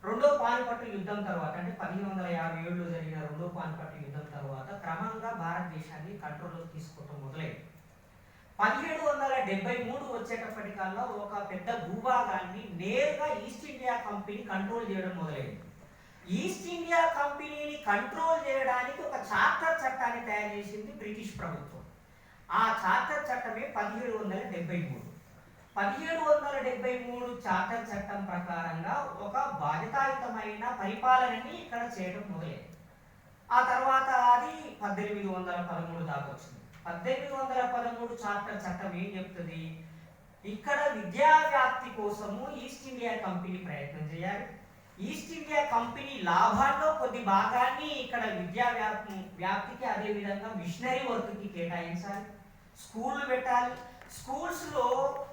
రెండో పానిపట్టు యుద్ధం తర్వాత, అంటే 1557లో జరిగిన రెండో పానిపట్టు యుద్ధం తర్వాత క్రమంగా భారతదేశాన్ని కంట్రోల్లోకి తీసుకోవడం మొదలైంది. 1773 వచ్చేటప్పటికల్లా ఒక పెద్ద భూభాగాన్ని నేరుగా ఈస్ట్ ఇండియా కంపెనీ కంట్రోల్ చేయడం మొదలైంది. ఈస్ట్ ఇండియా కంపెనీని కంట్రోల్ చేయడానికి ఒక చార్టర్ చట్టాన్ని తయారు చేసింది బ్రిటిష్ ప్రభుత్వం. ఆ చార్టర్ చట్టమే 1773. 1773 చార్టర్ చట్టం ప్రకారంగా ఒక బాధ్యతాయుతమైన పరిపాలనని ఇక్కడ చేయడం మొదలైంది. ఆ తర్వాత అది 1813 దాకా వచ్చింది. 1813 చార్టర్ చట్టం ఏం చెప్తుంది? ఇక్కడ విద్యా వ్యాప్తి కోసము ఈస్ట్ ఇండియా కంపెనీ ప్రయత్నం చేయాలి. ఈస్ట్ ఇండియా కంపెనీ లాభాల్లో కొద్ది భాగాన్ని ఇక్కడ విద్యా వ్యాప్తికి, అదేవిధంగా మిషనరీ వర్క్కి కేటాయించాలి. స్కూళ్ళు పెట్టాలి. స్కూల్స్లో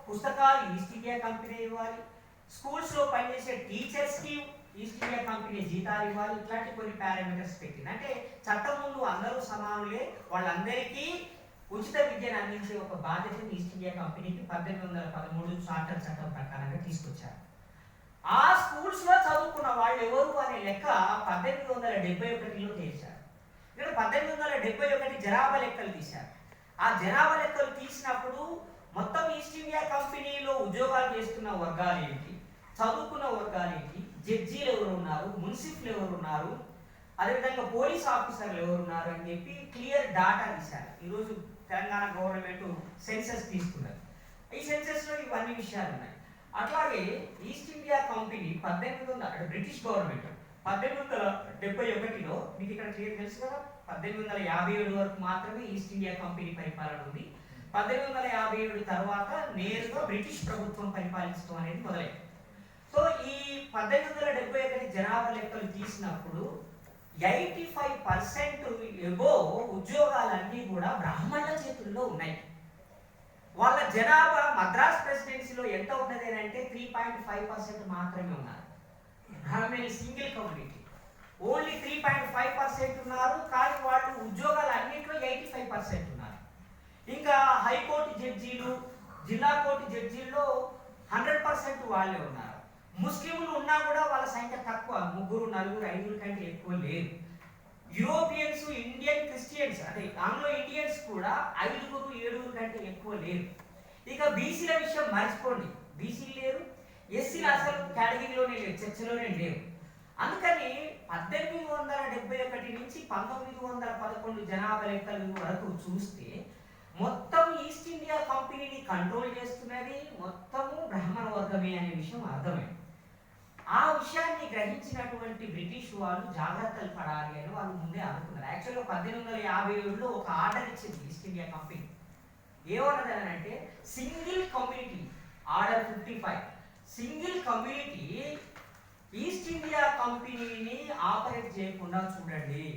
పుస్తకాలు ఈస్ట్ ఇండియా కంపెనీ ఇవ్వాలి. స్కూల్స్లో పనిచేసే టీచర్స్కి ఈస్ట్ ఇండియా కంపెనీ జీతాలు ఇవ్వాలి. ఇట్లాంటి కొన్ని పారామీటర్స్ పెట్టింది. అంటే చట్టం ముందు అందరూ సమానులే, వాళ్ళందరికీ ఉచిత విద్యను అందించే ఒక బాధ్యతను ఈస్ట్ ఇండియా కంపెనీకి 1813 చార్టర్ చట్టం ప్రకారంగా తీసుకొచ్చారు. ఆ స్కూల్స్లో చదువుకున్న వాళ్ళు ఎవరు అనే లెక్క 1871లో తీశారు. ఇక్కడ 1871 జనాభా లెక్కలు తీశారు. ఆ జనాభా లెక్కలు తీసినప్పుడు మొత్తం ఈస్ట్ ఇండియా కంపెనీలో ఉద్యోగాలు చేస్తున్న వర్గాలు ఏంటి, చదువుకున్న వర్గాలు ఏంటి, జడ్జీలు ఎవరు ఉన్నారు, మున్సిపల్ ఎవరు ఉన్నారు, అదేవిధంగా పోలీస్ ఆఫీసర్లు ఎవరు ఉన్నారు అని చెప్పి క్లియర్ డాటా తీశారు. ఈరోజు తెలంగాణ గవర్నమెంట్ సెన్సస్ తీసుకున్నారు. ఈ సెన్సస్లో ఇవన్నీ విషయాలు ఉన్నాయి. అట్లాగే east India company British government 1871లో, మీకు ఇక్కడ క్లియర్ తెలుసు కదా, 1857 వరకు మాత్రమే ఈస్ట్ ఇండియా కంపెనీ పరిపాలన ఉంది. 1857 తర్వాత నేరుగా బ్రిటిష్ ప్రభుత్వం పరిపాలించడం అనేది మొదలైంది. సో ఈ 1871 జనాభా లెక్కలు తీసినప్పుడు 85% ఎబో ఉద్యోగాలన్నీ కూడా బ్రాహ్మణుల చేతుల్లో ఉన్నాయి. వాళ్ళ జనాభా మద్రాస్ ప్రెసిడెన్సీలో ఎంత ఉన్నది అంటే 3.5% మాత్రమే ఉన్నారు. బ్రాహ్మణులు సింగిల్ కమ్యూనిటీ ఓన్లీ 3.5% ఉన్నారు. కానీ వాళ్ళు ఉద్యోగాలు అన్నింటిలో 85% ఉన్నారు. ఇంకా హైకోర్టు జడ్జీలు, జిల్లా కోర్టు జడ్జీల్లో 100% వాళ్ళే ఉన్నారు. ముస్లింలు ఉన్నా కూడా వాళ్ళ సంఖ్య తక్కువ, 3, 4, 5 కంటే ఎక్కువ లేదు. యూరోపియన్స్, ఇండియన్ క్రిస్టియన్స్, అంటే ఆంగ్లో ఇండియన్స్ కూడా 5, 7 కంటే ఎక్కువ లేరు. ఇక బీసీల విషయం మర్చిపోండి, బీసీలు లేరు, ఎస్సీలు అసలు కేటగిరీలోనే లేరు, చర్చలోనే లేరు. అందుకని 1871 నుంచి 1911 జనాభా లెక్కల వరకు చూస్తే మొత్తం ఈస్ట్ ఇండియా కంపెనీని కంట్రోల్ చేస్తున్నది మొత్తము బ్రాహ్మణ వర్గమే అనే విషయం అర్థమైంది. ఆ విషయాన్ని గ్రహించినటువంటి బ్రిటిష్ వాళ్ళు జాగ్రత్తలు పడాలి అని వాళ్ళు ముందే అనుకున్నారు. యాక్చువల్గా 1857లో ఒక ఆర్డర్ ఇచ్చింది ఈస్ట్ ఇండియా కంపెనీ. ఏమన్నది అంటే single community, order 55, single community east India కంపెనీని ఆపరేట్ చేయకుండా చూడండి.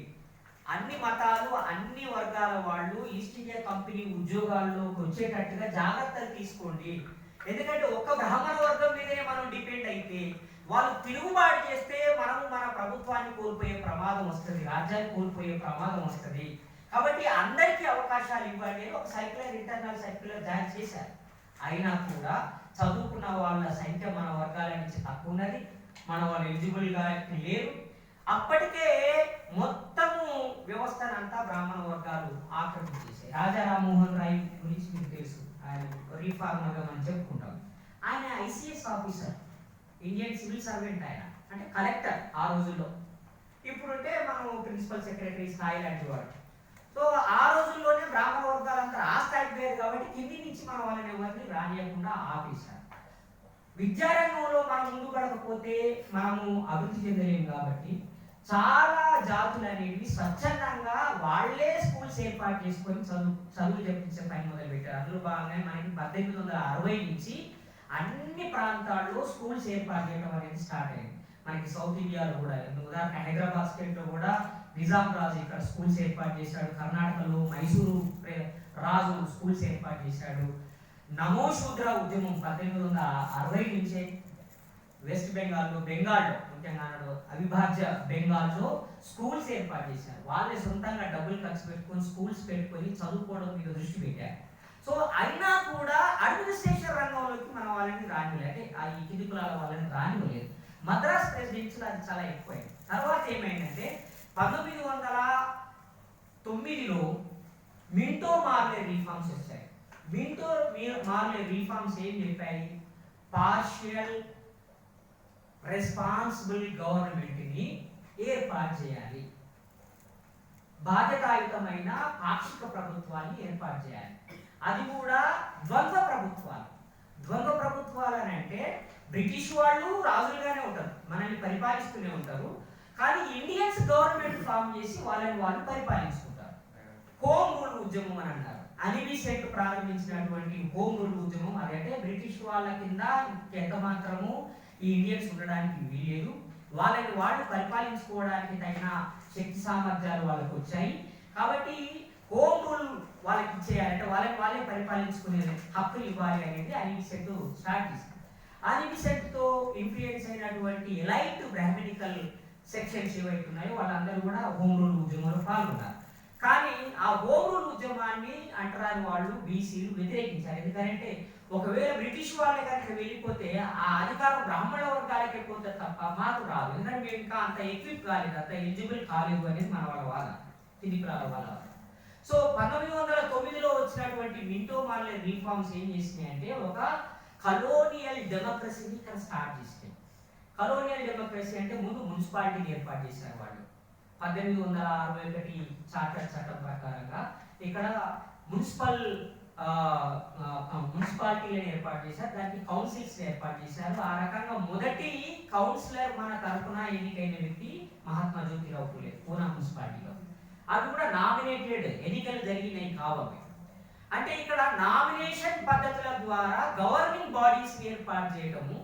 అన్ని మతాలు, అన్ని వర్గాల వాళ్ళు ఈస్ట్ ఇండియా కంపెనీ ఉద్యోగాల్లోకి వచ్చేటట్టుగా జాగ్రత్తలు తీసుకోండి. ఎందుకంటే ఒక్క బ్రాహ్మణ వర్గం మీదనే మనం డిపెండ్ అయితే వాళ్ళు తిరుగుబాటు చేస్తే మనము మన ప్రభుత్వాన్ని కోల్పోయే ప్రమాదం వస్తుంది, రాజ్యాన్ని కోల్పోయే ప్రమాదం వస్తుంది. కాబట్టి అందరికీ అవకాశాలు ఇవ్వాలి అని ఒక సర్క్యులర్, ఇంటర్నల్ సర్క్యులర్ జారీ చేశారు. అయినా కూడా చదువుకున్న వాళ్ళ సంఖ్య మన వర్గాల నుంచి తక్కువ ఉన్నది, మన వాళ్ళు ఎలిజిబుల్గా లేరు. అప్పటికే మొత్తము వ్యవస్థనంతా బ్రాహ్మణ వర్గాలు ఆక్రమించేసాయి. రాజా రామ్మోహన్ రాయ్ గురించి మీకు తెలుసు, ఆయన రీఫార్మర్గా మనం చెప్పుకుంటాం. ఆయన ICS officer, Indian civil servant, ఆయన అంటే కలెక్టర్ ఆ రోజుల్లో. ఇప్పుడుంటే మనం ప్రిన్సిపల్ సెక్రటరీ స్థాయి లాంటి వాడు. సో ఆ రోజుల్లోనే బ్రాహ్మణ వర్గాలంతా ఆ స్థాయికి వేరు కాబట్టి కింది నుంచి మన వాళ్ళని ఎవరిని రానియకుండా ఆపేశారు. విద్యారంగంలో మనం ముందు పడకపోతే మనము అభివృద్ధి చెందలేము కాబట్టి చాలా జాతులు అనేవి స్వచ్ఛందంగా వాళ్లే స్కూల్స్ ఏర్పాటు చేసుకొని చదువులు చెప్పించే పని మొదలు పెట్టారు. అందులో భాగంగా మనకి 1860 నుంచి అన్ని ప్రాంతాల్లో స్కూల్స్ ఏర్పాటు చేయడం అనేది స్టార్ట్ అయింది. మనకి సౌత్ ఇండియాలో కూడా, ఉదాహరణ హైదరాబాద్ స్టేట్లో కూడా నిజాం రాజు ఇక్కడ స్కూల్స్ ఏర్పాటు చేశాడు. కర్ణాటకలో మైసూరు రాజు స్కూల్స్ ఏర్పాటు చేశాడు. నమో శూద్ర ఉద్యమం 1860 నుంచే వెస్ట్ బెంగాల్లో, ముఖ్యంగా అవిభాజ్య బెంగాల్లో స్కూల్స్ ఏర్పాటు చేశారు. వాళ్ళే సొంతంగా డబ్బులు ఖర్చు పెట్టుకొని స్కూల్స్ పెట్టుకొని చదువుకోవడం మీద దృష్టి పెట్టారు. సో అయినా కూడా అడ్మినిస్ట్రేషన్ రంగంలోకి మన వాళ్ళని రానివ్వలేదు, అంటే ఆ ఈ కింది కులాల వాళ్ళని రానివ్వలేదు. మద్రాస్ ప్రెసిడెన్సీలో అది చాలా ఎక్కువైంది. తర్వాత ఏమైందంటే 1909లో మింటో మార్లే రీఫార్మ్స్ వచ్చాయి. మింటో మార్లే రీఫార్మ్స్ ఏం చెప్పాయి? పార్షియల్ రెస్పాన్సిబుల్ గవర్నమెంట్ని ఏర్పాటు చేయాలి, బాధ్యతాయుతమైన పాక్షిక ప్రభుత్వాన్ని ఏర్పాటు చేయాలి. అది కూడా ద్వంద్వ ప్రభుత్వాలు. ద్వంద్వ ప్రభుత్వాలు అని అంటే బ్రిటిష్ వాళ్ళు రాజులుగానే ఉంటారు, మనల్ని పరిపాలిస్తూనే ఉంటారు, కానీ ఇండియన్స్ గవర్నమెంట్ ఫామ్ చేసి వాళ్ళని వాళ్ళు పరిపాలించుకుంటారు. హోమ్ రూల్ ఉద్యమం అని అన్నారు. అనిబిసెంట్ ప్రారంభించినటువంటి హోమ్ రూల్ ఉద్యమం అదంటే బ్రిటిష్ వాళ్ళ కింద ఎంత మాత్రము ఈ ఇండియన్స్ ఉండడానికి వీలేదు, వాళ్ళని వాళ్ళు పరిపాలించుకోవడానికి తగిన శక్తి సామర్థ్యాలు వాళ్ళకు వచ్చాయి. కాబట్టి హోమ్ రూల్ వాళ్ళకి ఇచ్చేయాలంటే వాళ్ళని వాళ్ళే పరిపాలించుకునే హక్కులు ఇవ్వాలి అనేది అనిబిసెంట్ స్టార్ట్ చేసింది. అనిబిసెంట్తో ఇన్ఫ్లుయెన్స్ అయినటువంటి ఎలైట్ బ్రాహ్మణికల్ సెక్షన్స్ ఏవైతే ఉన్నాయో వాళ్ళందరూ కూడా హోమ్ రూల్ ఉద్యమంలో పాల్గొన్నారు. కానీ ఆ హోమ్ రూల్ ఉద్యమాన్ని అంటరాని వాళ్ళు బీసీలు వ్యతిరేకించారు. ఎందుకంటే ఒకవేళ బ్రిటిష్ వాళ్ళే కనుక వెళ్ళిపోతే ఆ అధికారం బ్రాహ్మణ వర్గాలకే పోతే తప్ప మాకు రాదు, ఎందుకంటే మేము ఇంకా అంత ఎక్విప్ కాలేదు, అంత ఎలిజిబుల్ కాలేదు అనేది మన వాళ్ళ వాదన, కింది కులాల వాళ్ళ. సో 1909లో వచ్చినటువంటి మింటో మార్లే రీఫార్మ్స్ ఏం చేసినాయి అంటే ఒక కలోనియల్ డెమోక్రసీని ఇక్కడ స్టార్ట్ చేసినాయి. కలోనియల్ డెమోక్రసీ అంటే ముందు మున్సిపాలిటీని ఏర్పాటు చేశారు వాళ్ళు. 1861 చార్టర్ చట్టం ప్రకారంగా ఇక్కడ మున్సిపాలిటీలను ఏర్పాటు చేశారు, దానికి కౌన్సిల్స్ ఏర్పాటు చేశారు. ఆ రకంగా మొదటి కౌన్సిలర్ మన తరఫున ఎన్నికైన వ్యక్తి మహాత్మా జ్యోతిరావు ఫులే పూనా మున్సిపాలిటీలో. అది కూడా నామినేటెడ్ ఎన్నికలు జరిగినాయి కావాలి. అంటే ఇక్కడ నామినేషన్ పద్ధతుల ద్వారా గవర్నింగ్ బాడీస్ ఏర్పాటు చేయడము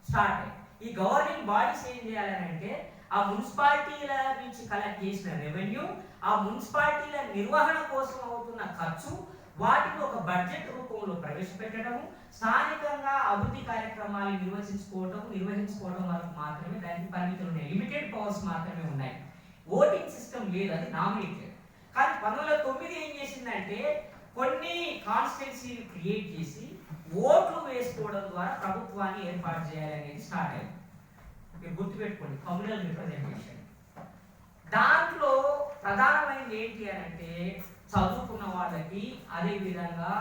స్టార్ట్ అయ్యింది. ఈ గవర్నింగ్ బాడీస్ ఏం చేయాలంటే ఆ మున్సిపాలిటీల నుంచి కలెక్ట్ చేసిన రెవెన్యూ, ఆ మున్సిపాలిటీల నిర్వహణ కోసం అవుతున్న ఖర్చు, వాటిని ఒక బడ్జెట్ రూపంలో ప్రవేశపెట్టడము, స్థానికంగా అభివృద్ధి కార్యక్రమాలు నిర్వహించుకోవడం వరకు మాత్రమే దానికి పరిమితులు ఉన్నాయి. లిమిటెడ్ పవర్స్ మాత్రమే ఉన్నాయి. ఓటింగ్ సిస్టమ్ లేదు, అది నామినేటెడ్. కానీ 1909 ఏం చేసిందంటే కొన్ని కాన్స్టిట్యున్సీలు క్రియేట్ చేసి ఓట్లు వేసుకోవడం ద్వారా ప్రభుత్వాన్ని ఏర్పాటు చేయాలనేది స్టార్ట్ అయింది. మీరు గుర్తుపెట్టుకోండి, కమ్యూనల్ రిప్రజెంటేషన్. దాంట్లో ప్రధానమైనది ఏంటి అని అంటే చదువుకున్న వాళ్ళకి, అదేవిధంగా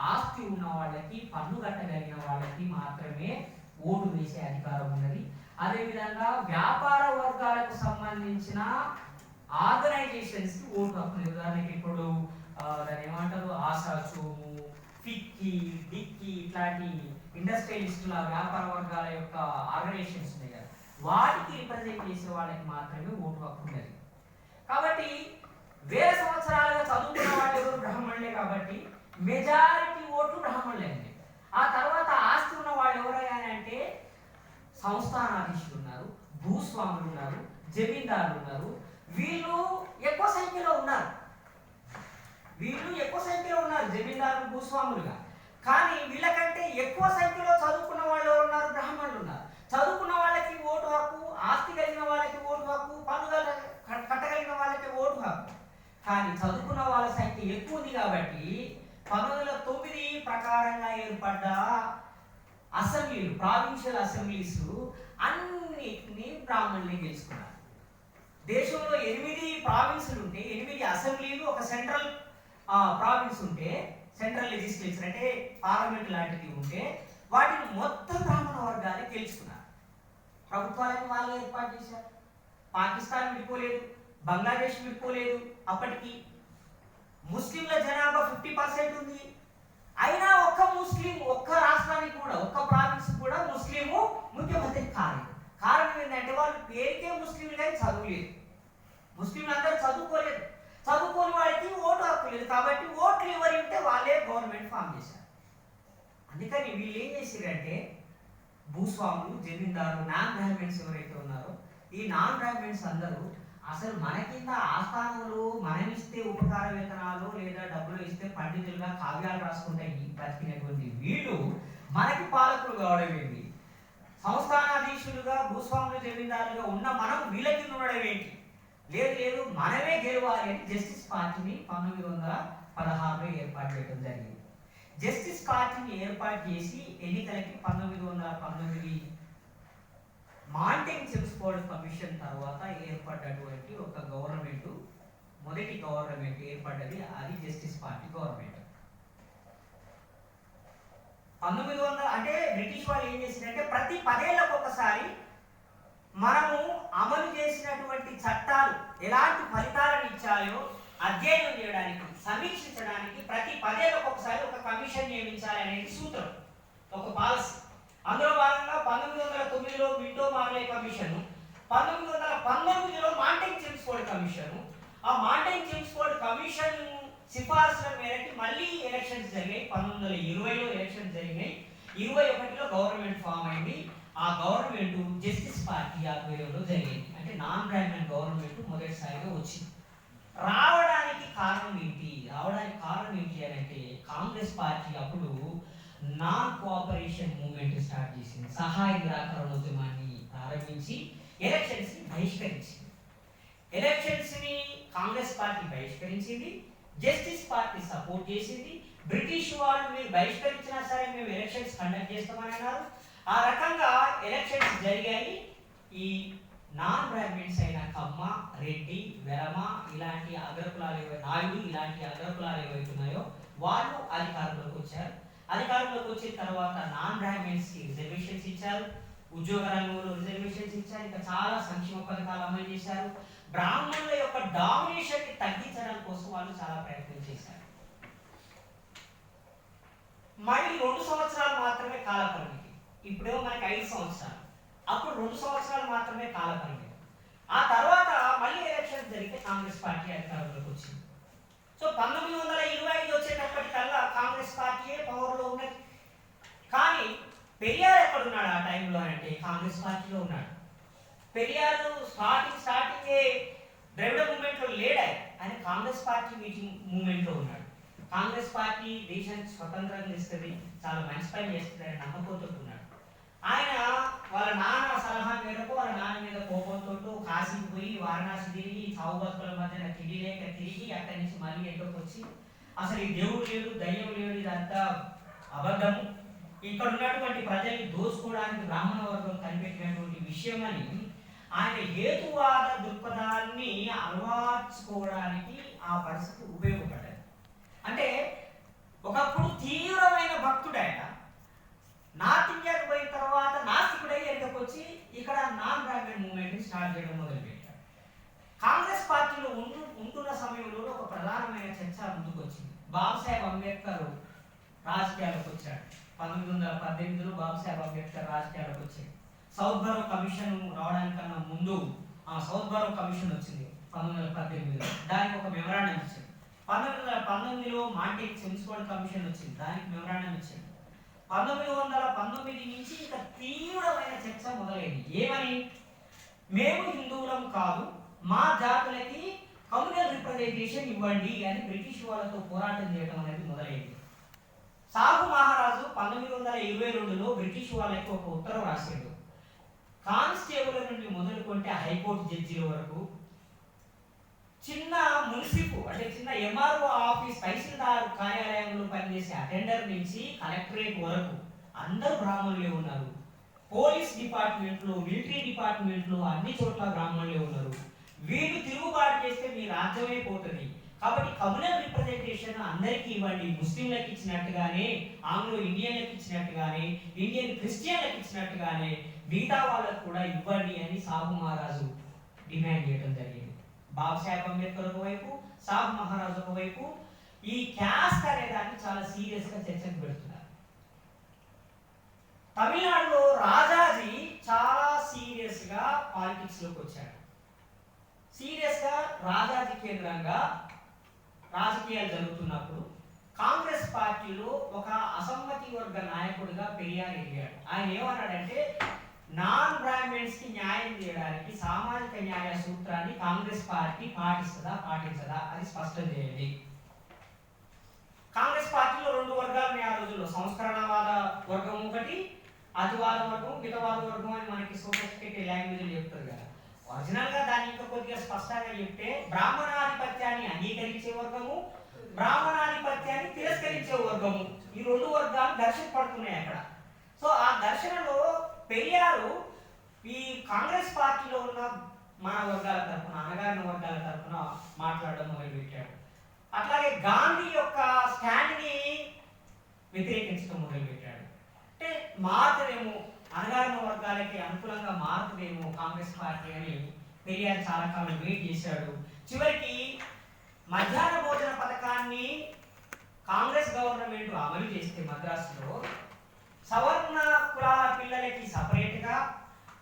ఆస్తి ఉన్న వాళ్ళకి, పన్ను కట్టగలిగిన వాళ్ళకి మాత్రమే ఓటు వేసే అధికారం ఉన్నది. అదేవిధంగా వ్యాపార వర్గాలకు సంబంధించిన ఆర్గనైజేషన్స్కి ఓటు హక్కు. ఉదాహరణకి ఇప్పుడు దాన్ని ఏమంటారు, ఆశాచోము, ఫిక్కీ, డిక్కీ ఇట్లాంటి ఇండస్ట్రియలిస్టుల వ్యాపార వర్గాల యొక్క ఆర్గనైజేషన్స్ ఉన్నాయి కదా, వాటికి రిప్రజెంట్ చేసే వాళ్ళకి మాత్రమే ఓటు హక్కు ఉన్నది. కాబట్టి వేల సంవత్సరాలుగా చదువుకున్న వాళ్ళు ఎవరు బ్రాహ్మణులే కాబట్టి మెజారిటీ ఓట్లు బ్రాహ్మణులే ఉన్నాయి. ఆ తర్వాత ఆస్తి ఉన్న వాళ్ళు ఎవరైనా అంటే సంస్థానాధీశులు ఉన్నారు, భూస్వాములు ఉన్నారు, జమీందారులు ఉన్నారు. వీళ్ళు ఎక్కువ సంఖ్యలో ఉన్నారు జమీందారులు, భూస్వాములుగా. కానీ వీళ్ళకంటే ఎక్కువ సంఖ్యలో చదువుకున్న వాళ్ళు ఎవరు ఉన్నారు? బ్రాహ్మణులు ఉన్నారు. చదువుకున్న వాళ్ళకి ఓటు హక్కు, ఆస్తి కలిగిన వాళ్ళకి ఓటు హక్కు, పన్ను కట్టగలిగిన వాళ్ళకి ఓటు హక్కు. కానీ చదువుకున్న వాళ్ళ సంఖ్య ఎక్కువ ఉంది కాబట్టి 1909 ప్రకారంగా ఏర్పడ్డ అసెంబ్లీలు, ప్రావిన్షియల్ అసెంబ్లీస్ అన్నిటినీ బ్రాహ్మణులే గెలుచుకున్నారు. దేశంలో 8 ప్రావిన్సులు ఉంటే 8 అసెంబ్లీలు, ఒక సెంట్రల్ ప్రావిన్స్ ఉంటే, సెంట్రల్ లెజిస్లేచర్ అంటే పార్లమెంట్ లాంటిది ఉంటే వాటిని మొత్తం బ్రాహ్మణ వర్గాలే గెలుచుకున్నారు. ప్రభుత్వాలను వాళ్ళు ఏర్పాటు చేశారు. పాకిస్తాన్ విడిపోలేదు, బంగ్లాదేశ్ విడిపోలేదు. అప్పటికి ముస్లింల జనాభా 50% ఉంది. అయినా ఒక్క ముస్లిం, ఒక్క రాష్ట్రానికి కూడా, ఒక్క ప్రావిన్స్ కూడా ముస్లిము ముఖ్యమంత్రి కాలేదు. కారణం ఏంటంటే వాళ్ళు పేరుకే ముస్లింలు కానీ చదువులేదు. ముస్లింలు అందరూ చదువుకోలేదు. చదువుకోని వాడికి ఓటు హక్కు లేదు. కాబట్టి ఓట్లు ఎవరి ఉంటే వాళ్ళే గవర్నమెంట్ ఫామ్ చేశారు. అందుకని వీళ్ళు ఏం చేశారంటే, భూస్వాములు, జమీందారులు, నాన్ బ్రాహ్మణ్స్ ఎవరైతే ఉన్నారో ఈ నాన్ బ్రాహ్మణ్స్ అందరూ అసలు మన కింద ఆస్థానాలు, మనమిస్తే ఉపకార వేతనాలు లేదా డబ్బులు ఇస్తే పండితులుగా కావ్యాలు రాసుకుంటాయి బతికినటువంటి వీళ్ళు మనకి పాలకులు కావడం ఏంటి, సంస్థానాధీశులుగా భూస్వాములు, జమీందారులుగా ఉన్న మనం వీళ్ళ కింద ఉండడం ఏంటి, లేదు లేదు మనమే గెలవాలి అని జస్టిస్ పార్టీని 1916లో ఏర్పాటు చేయడం జరిగింది. జస్టిస్ పార్టీని ఏర్పాటు చేసి ఎన్నికలకి 1919 మాంటెగ్ చెమ్స్ఫోర్డ్ కమిషన్ తర్వాత ఏర్పడ్డటువంటి ఒక గవర్నమెంట్, మొదటి గవర్నమెంట్ ఏర్పడ్డది, అది జస్టిస్ పార్టీ గవర్నమెంట్. 1900 అంటే బ్రిటిష్ వాళ్ళు ఏం చేసిందంటే ప్రతి 10 ఏళ్లకు ఒకసారి మనము అమలు చేసినటువంటి చట్టాలు ఎలాంటి ఫలితాలను ఇచ్చాయో అధ్యయనం చేయడానికి, సమీక్షించడానికి ప్రతి 10 ఏళ్లకు ఒకసారి ఒక కమిషన్ నియమించాలి అనేది సూత్రం, ఒక పాలసీ. అందులో భాగంగా 1909లో విండో మార్లే కమిషన్, 1919లో మాంటెగ్ చెమ్స్ఫోర్డ్ కమిషన్. ఆ మాంటెగ్ చెమ్స్ఫోర్డ్ కమిషన్ సిఫార్సుల మేరకు మళ్ళీ ఎలక్షన్స్ జరిగాయి. 1920లో ఎలక్షన్స్ జరిగాయి. 21లో గవర్నమెంట్ ఫామ్ అయింది. ఆ గవర్నమెంట్ జస్టిస్ పార్టీ ఆధ్వర్యంలో జరిగింది. అంటే నాన్ బ్రాహ్మణ్ గవర్నమెంట్ మొదటిసారిగా వచ్చింది. రావడానికి కారణం ఏంటి అని అంటే కాంగ్రెస్ పార్టీ అప్పుడు నాన్ కోఆపరేషన్ మూవ్మెంట్ స్టార్ట్ చేసింది. సహాయ నిరాకరణోద్యమాన్ని ప్రారంభించి ఎలక్షన్స్ ని బహిష్కరించింది. ఎలక్షన్స్ ని కాంగ్రెస్ పార్టీ బహిష్కరించింది, జస్టిస్ పార్టీ సపోర్ట్ చేసింది. బ్రిటిష్ వాళ్ళు మీరు బహిష్కరించినా సరే మేము ఎలక్షన్స్ కండక్ట్ చేస్తామని అన్నారు. ఆ రకంగా ఎలక్షన్స్ జరిగాయి. ఈ నాన్ బ్రాహ్మణ్స్ అయిన కమ్మ, రెడ్డి, వెలమ ఇలాంటి అగ్రకులాలు, నాయుడు ఇలాంటి అగ్రకులాలు ఏవైతున్నాయో వాళ్ళు అధికారంలోకి వచ్చారు. అధికారంలోకి వచ్చిన తర్వాత నాన్ బ్రాహ్మణ్స్ కి రిజర్వేషన్స్ ఇచ్చారు, ఉద్యోగ రంగంలో రిజర్వేషన్స్ ఇచ్చారు, ఇంకా చాలా సంక్షేమ పథకాలు అమలు చేశారు. బ్రాహ్మణుల యొక్క డామినేషన్ ని తగ్గించడం కోసం వాళ్ళు చాలా ప్రయత్నం చేశారు. మళ్ళీ 2 సంవత్సరాలు మాత్రమే కాల పరిమితి. ఇప్పుడేమో మనకి 5 సంవత్సరాలు, అప్పుడు 2 సంవత్సరాలు మాత్రమే కాల పరిమితి. ఆ తర్వాత మళ్ళీ ఎలక్షన్ జరిగితే కాంగ్రెస్ పార్టీ అధికారంలోకి వచ్చింది. సో 1925 వచ్చేటప్పటికల్లా కాంగ్రెస్ పార్టీయే పవర్లో ఉన్నది. కానీ పెరియార్ ఎక్కడున్నాడు ఆ టైంలో అంటే కాంగ్రెస్ పార్టీలో ఉన్నాడు. పెరియార్ స్టార్టింగే ద్రవిడ మూవ్మెంట్లో లేడా, ఆయన కాంగ్రెస్ పార్టీ మూవ్మెంట్లో ఉన్నాడు. కాంగ్రెస్ పార్టీ దేశానికి స్వతంత్రంగా ఇస్తుంది, చాలా మంచి పని చేస్తుంది అని నమ్మకంతో ఉన్నాడు. ఆయన వాళ్ళ నాన్న సలహా మేరకు, వాళ్ళ నాన్న మీద కోపంతో కాశీకి పోయి వారణాసి తిరిగి, చావు బతుకుల మధ్యన తిరిగిలేక తిరిగి అక్కడి నుంచి మళ్ళీ ఎంట్లోకి వచ్చి అసలు ఈ దేవుడు లేడు, దయ్యం లేడు, ఇదంతా అబద్ధము, ఇక్కడ ఉన్నటువంటి ప్రజల్ని దోచుకోవడానికి బ్రాహ్మణ వర్గం కనిపెట్టినటువంటి విషయం అని ఆయన హేతువాద దృక్పథాన్ని అలవార్చుకోవడానికి ఆ పరిస్థితి ఉపయోగపడ్డది. అంటే ఒకప్పుడు తీవ్రమైన భక్తుడైన నార్త్ ఇండియాకి పోయిన తర్వాత నాస్తికుడై ఎక్కడికి వచ్చి ఇక్కడ నాన్ బ్రాహ్మణ్ మూవ్మెంట్ స్టార్ట్ చేయడం మొదలుపెట్టాడు. కాంగ్రెస్ పార్టీలో ఉంటున్న సమయంలో ఒక ప్రధానమైన చర్చ ముందుకు వచ్చింది. బాబాసాహెబ్ అంబేద్కర్ రాజకీయాలకు వచ్చాడు. 1918లో బాబాసాహెబ్ అంబేద్కర్ రాజకీయాలకు వచ్చాడు. సౌత్ బరో కమిషన్ రావడానికన్నా ముందు సౌత్ బరో కమిషన్ వచ్చింది 1918లో, దానికి ఒక మెమరాండం ఇచ్చాడు. 1919లో మాంటెగ్ చెమ్స్ఫోర్డ్ కమిషన్ వచ్చింది, దానికి మెమరాండం ఇచ్చాడు. 1919 నుంచి ఇక తీవ్రమైన చర్చ మొదలైంది. ఏమని? మేము హిందువులం కాదు, మా జాతులకి కమ్యూనల్ రిప్రజెంటేషన్ ఇవ్వండి అని బ్రిటిష్ వాళ్ళతో పోరాటం చేయడం అనేది మొదలైంది. సాహు మహారాజు 1922లో బ్రిటిష్ వాళ్ళకి ఒక ఉత్తరం రాశాడు. కానిస్టేబుల్ నుండి మొదలుకుంటే హైకోర్టు జడ్జిల వరకు చిన్న మున్సిపు అంటే చిన్న ఎంఆర్ఓ ఆఫీస్ తహసీల్దార్ కార్యాలయంలో పనిచేసే అటెండర్ నుంచి కలెక్టరేట్ వరకు అందరూ బ్రాహ్మణులే ఉన్నారు. పోలీస్ డిపార్ట్మెంట్లో, మిలిటరీ డిపార్ట్మెంట్లో అన్ని చోట్ల బ్రాహ్మణులే ఉన్నారు. వీళ్ళు తిరుగుబాటు చేస్తే మీ రాజ్యమే పోతుంది. కాబట్టి కమ్యూనల్ రిప్రజెంటేషన్ అందరికీ ఇవ్వండి. ముస్లింలకు ఇచ్చినట్టుగానే, ఆంగ్లో ఇండియన్లకు ఇచ్చినట్టుగానే, ఇండియన్ క్రిస్టియన్లకు ఇచ్చినట్టుగానే మిగతా వాళ్ళకు కూడా ఇవ్వండి అని సాహు మహారాజు డిమాండ్ చేయడం జరిగింది. బాబాసాహెబ్ అంబేద్కర్ ఒకవైపు, సాహు మహారాజు ఒకవైపు ఈ క్యాస్ట్ అనే దాన్ని చాలా సీరియస్గా చర్చకు పెడుతున్నారు. తమిళనాడులో రాజాజీ చాలా సీరియస్గా పాలిటిక్స్లోకి వచ్చాడు. సీరియస్గా రాజాజీ కేంద్రంగా రాజకీయాలు జరుగుతున్నప్పుడు కాంగ్రెస్ పార్టీలో ఒక అసమ్మతి వర్గ నాయకుడిగా పెరియార్ ఎదిగాడు. ఆయన ఏమన్నాడంటే, నాన్ బ్రాహ్మణ్స్ కి న్యాయం చేయడానికి సామాజిక న్యాయ సూత్రాన్ని కాంగ్రెస్ పార్టీ పాటిస్తుందా పాటించదా అది స్పష్టం చేయండి. కాంగ్రెస్ పార్టీలో రెండు వర్గాలు ఆ రోజుల్లో, సంస్కరణవాద వర్గం ఒకటి, అతివాద వర్గం, మితవాద వర్గం అని మనకి సోఫిస్టికేటెడ్ లాంగ్వేజ్ చెప్తారు కదా. ఒరిజినల్ గా దాన్ని ఇంకా కొద్దిగా స్పష్టంగా చెప్తే బ్రాహ్మణాధిపత్యాన్ని అంగీకరించే వర్గము, బ్రాహ్మణాధిపత్యాన్ని తిరస్కరించే వర్గము, ఈ రెండు వర్గాలు ఘర్షణ పడుతున్నాయి అక్కడ. సో ఆ ఘర్షణలో పెరియారు ఈ కాంగ్రెస్ పార్టీలో ఉన్న మన వర్గాల తరఫున, అణగారిన వర్గాల తరఫున మాట్లాడడం మొదలుపెట్టాడు. అట్లాగే గాంధీ యొక్క స్టాండ్ని వ్యతిరేకించడం మొదలుపెట్టాడు. అంటే మారుతుందేమో, అణగారిన వర్గాలకి అనుకూలంగా మారుతుందేమో కాంగ్రెస్ పార్టీ అని పెరియార్ చాలా కాలం వెయిట్ చేశాడు. చివరికి మధ్యాహ్న భోజన పథకాన్ని కాంగ్రెస్ గవర్నమెంట్ అమలు చేస్తే మద్రాసులో సవర్ణ కులాల పిల్లలకి సపరేట్గా,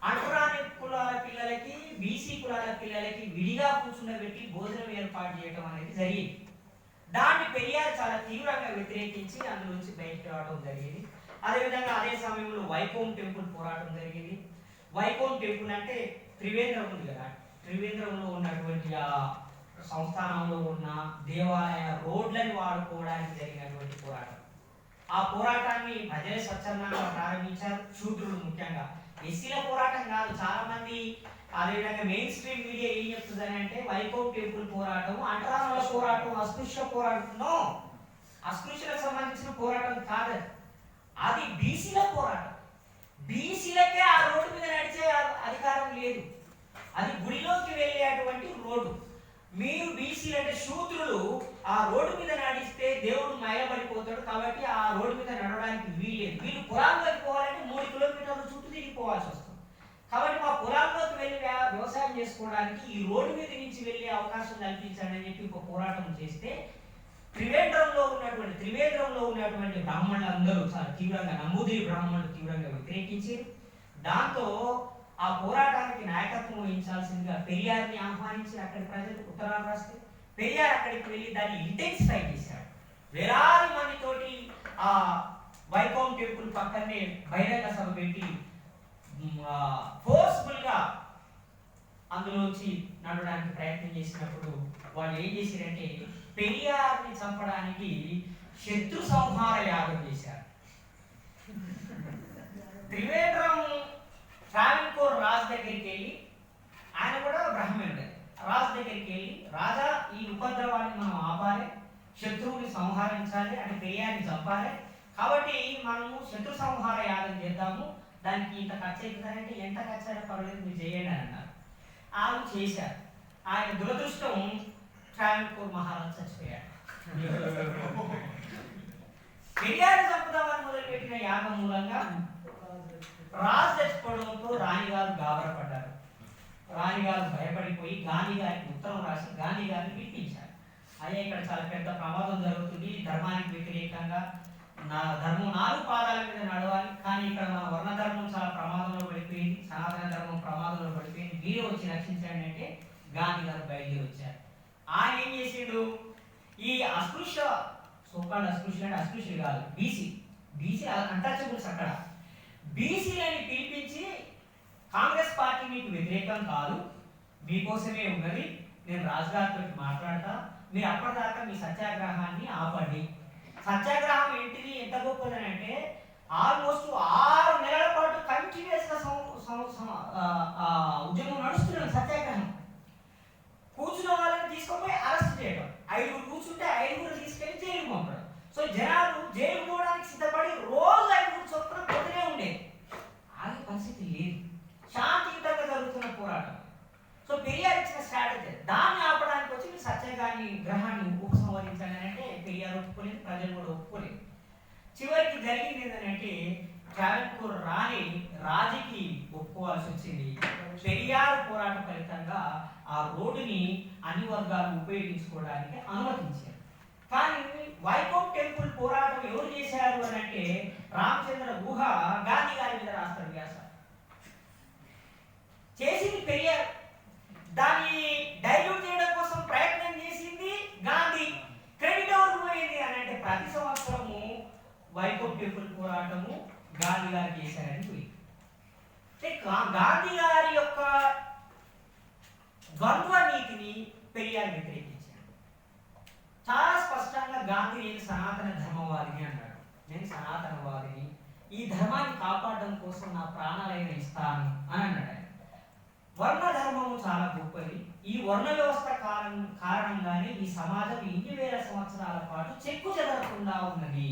అంటురాని కులాల పిల్లలకి, బీసీ కులాల పిల్లలకి విడిగా కూర్చుండబెట్టి భోజనం ఏర్పాటు చేయడం అనేది జరిగింది. దాన్ని పెరియార్ చాలా తీవ్రంగా వ్యతిరేకించి అందులోంచి బయటకు రావడం జరిగింది. అదేవిధంగా అదే సమయంలో వైకోం టెంపుల్ పోరాటం జరిగింది. వైకోం టెంపుల్ అంటే త్రివేంద్రం ఉంది కదా, త్రివేంద్రంలో ఉన్నటువంటి ఆ సంస్థానంలో ఉన్న దేవాలయ రోడ్లని వాడుకోవడానికి జరిగినటువంటి పోరాటం. ఆ పోరాటాన్ని ప్రజలే స్వచ్ఛందంగా ప్రారంభించారు, శూద్రులు ముఖ్యంగా. ఎస్సీల పోరాటం కాదు. చాలా మంది అదేవిధంగా మెయిన్ స్ట్రీమ్ మీడియా ఏం చెప్తుందని అంటే వైకోం టెంపుల్ పోరాటం అంటరానుల పోరాటం, అస్పృశ్య పోరాటంలో అస్పృశ్యులకు సంబంధించిన పోరాటం కాదు, అది బీసీల పోరాటం. బీసీలకే ఆ రోడ్డు మీద నడిచే అధికారం లేదు, అది గుడిలోకి వెళ్ళేటువంటి రోడ్డు. మీరు బీసీలు అంటే శూద్రులు ఆ రోడ్డు మీద నడిస్తే దేవుడు మైలబడిపోతాడు, కాబట్టి ఆ రోడ్డు మీద నడవడానికి వీల్లేదు. వీళ్ళు పొలాల్లోకి పోవాలంటే 3 కిలోమీటర్ల చుట్టూ తిరిగిపోవాల్సి వస్తుంది. కాబట్టి మా పొలాల్లోకి వెళ్ళి వ్యవసాయం చేసుకోవడానికి ఈ రోడ్డు మీద నుంచి వెళ్ళే అవకాశం కల్పించండి అని చెప్పి ఒక పోరాటం చేస్తే త్రివేంద్రంలో ఉన్నటువంటి బ్రాహ్మణులందరూ చాలా తీవ్రంగా, నమూదిరి బ్రాహ్మణులు తీవ్రంగా వ్యతిరేకించి, దాంతో ఆ పోరాటానికి నాయకత్వం వహించాల్సిందిగా పెరియార్ని ఆహ్వానించి అక్కడి ప్రజలకు ఉత్తరాలు రాస్తే పెరియార్ అక్కడికి వెళ్ళి దాన్ని ఇంటెన్సిఫై చేశాడు. వేలాది మందితోటి ఆ వైకోం టెంపుల్ పక్కనే బహిరంగ సభ పెట్టి ఫోర్స్ఫుల్ గా అందులోంచి నడవడానికి ప్రయత్నం చేసినప్పుడు వాళ్ళు ఏం చేశారంటే పెరియార్ని చంపడానికి శత్రు సంహార యాగం చేశారు. త్రివేంద్రం ట్రావెన్కోర్ రాజు దగ్గరికి వెళ్ళి, ఆయన కూడా బ్రాహ్మణుడే, రాజు దగ్గరికి వెళ్ళి, రాజా ఈ ఉపద్రవాన్ని మనం ఆపాలి, శత్రువుని సంహరించాలి అంటే పెరియార్ని చంపాలి, కాబట్టి మనము శత్రు సంహార యాగం చేద్దాము, దానికి ఇంత ఖర్చు అవుతుందంటే ఎంత ఖర్చు అయినా పర్వాలేదు మీరు చేయండి అని అన్నారు. వాళ్ళు చేశారు. ఆయన దురదృష్టం ట్రావెన్కోర్ మహారాజు చచ్చిపోయాడు. పెరియార్ని చంపుదామని మొదలుపెట్టిన యాగం మూలంగా రాజు చచ్చిపోవడంతో రాణిగారు గాబరపడ్డారు. రాణిగారు భయపడిపోయి గాంధీ గారికి ఉత్తరం రాసి గాంధీ గారిని పిలిపించారు. అయ్యా ఇక్కడ చాలా పెద్ద ప్రమాదం జరుగుతుంది, ధర్మానికి వ్యతిరేకంగా నా ధర్మం 4 పాదాల మీద నడవాలి, కానీ ఇక్కడ మన వర్ణ ధర్మం చాలా ప్రమాదంలో పడిపోయింది, సనాతన ధర్మం ప్రమాదంలో పడిపోయింది, మీరే వచ్చి రక్షించండి అంటే గాంధీ గారు బయలుదేరి వచ్చారు. ఆయన ఏం చేసిండు, ఈ అస్పృశ్య సోకాల్డ్ అస్పృశ్యులు అంటే అస్పృశ్యులు కాదు, బీసీ అన్టచబుల్స్, అక్కడ బీసీలని పిలిపించి కాంగ్రెస్ పార్టీ మీకు వ్యతిరేకం కాదు, మీకోసమే ఉన్నది, నేను రాజుగారితో మాట్లాడతా, మీరు అప్పటిదాకా మీ సత్యాగ్రహాన్ని ఆపండి. సత్యాగ్రహం ఏంటిది, ఎంత గొప్పదని అంటే ఆల్మోస్ట్ 6 నెలల పాటు కంటిన్యూస్గా ఉద్యమం నడుస్తున్నది. సత్యాగ్రహం కూర్చున్న వాళ్ళని తీసుకొని జరిగింది ఏంటంటే ట్రావెన్కోర్ రాజుకి ఒప్పుకోవాల్సి వచ్చింది. పెరియార్ పోరాట ఫలితంగా ఆ రోడ్డుని అన్ని వర్గాలు ఉపయోగించుకోవడానికి అనుమతించారు. కానీ వైకోప్ టెంపుల్ పోరాటం ఎవరు చేశారు అని అంటే రామచంద్ర గుహ గాంధీ గారి మీద రాస్తాడు వ్యాసం. చేసింది పెరియార్, దాన్ని డైల్యూట్ చేయడం కోసం ప్రయత్నం చేసింది గాంధీ. క్రెడిట్ ఎవరికి పోయింది అని అంటే ప్రతి సంవత్సరము వైకోప్ టెంపుల్ పోరాటము గాంధీ గారు చేశారని పోయింది. గాంధీ గారి యొక్క ద్వంద్వ నీతిని పెరియార్ వ్యతిరేకించాడు. చాలా స్పష్టంగా గాంధీ నేను సనాతన ధర్మవాదిని అన్నాడు. నేను సనాతనవాదిని, ఈ ధర్మాన్ని కాపాడడం కోసం నా ప్రాణాలైన ఇస్తాను అని అన్నాడు. వర్ణ ధర్మము చాలా గొప్పది. ఈ వర్ణ వ్యవస్థ కారణంగానే ఈ సమాజం ఇన్ని వేల సంవత్సరాల పాటు చెక్కు చెదరకుండా ఉన్నది.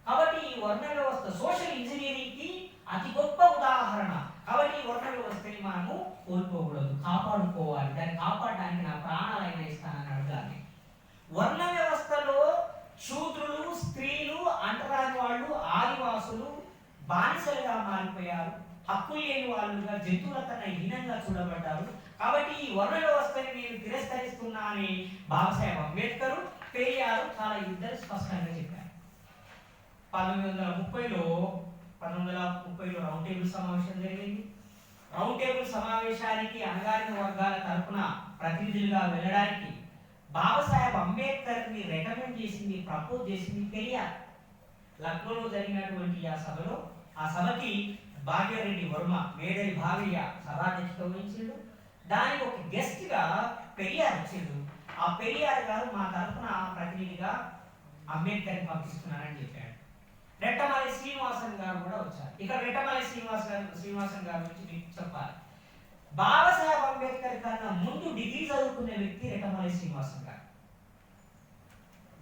కాబట్టి ఈ వర్ణ వ్యవస్థ సోషల్ ఇంజనీరింగ్ కి అతి గొప్ప ఉదాహరణ. కాబట్టి ఈ వర్ణ వ్యవస్థని మనము కోల్పోకూడదు, కాపాడుకోవాలి. దాన్ని కాపాడడానికి నా ప్రాణాలైనా ఇస్తానని అడగాలి. వర్ణ వ్యవస్థలో శూద్రులు, స్త్రీలు, అంటరాని వాళ్ళు, ఆదివాసులు బానిసలుగా మారిపోయారు. హక్కులు లేని వాళ్ళుగా, జంతువుల కన్నా హీనంగా చూడబడ్డారు. కాబట్టి ఈ వర్ణ వ్యవస్థని నేను తిరస్కరిస్తున్నా అని బాబాసాహెబ్ అంబేద్కర్, పెరియార్ చాలా ఇద్దరు స్పష్టంగా చెప్పారు. 1930లో రౌండ్ టేబుల్ సమావేశం జరిగింది. రౌండ్ టేబుల్ సమావేశానికి అణగారిన వర్గాల తరఫున ప్రతినిధులుగా వెళ్ళడానికి బాబాసాహెబ్ అంబేద్కర్ ని రికమెండ్ చేసింది, ప్రపోజ్ చేసింది పెరియార్. లక్నోలో జరిగినటువంటి ఆ సభకి భాగ్యరెడ్డి వర్మ, మేదరి భాగయ్య సభాధ్యక్షత వహించిండు. దానికి ఒక గెస్ట్ గా పెరియార్ వచ్చిండు. ఆ పెరియార్ గారు మా తరఫున ప్రతినిధిగా అంబేద్కర్ ని పంపిస్తున్నారని చెప్పాడు. రెట్టమలై శ్రీనివాసన్ గారు కూడా వచ్చారు. ఇక్కడ రెట్టమలై శ్రీనివాసన్ గారి గురించి మీకు చెప్పాలి. బాబాసాహెబ్ అంబేద్కర్ కన్నా ముందు డిగ్రీ చదువుకునే వ్యక్తి రెట్టమలై శ్రీనివాసన్ గారు.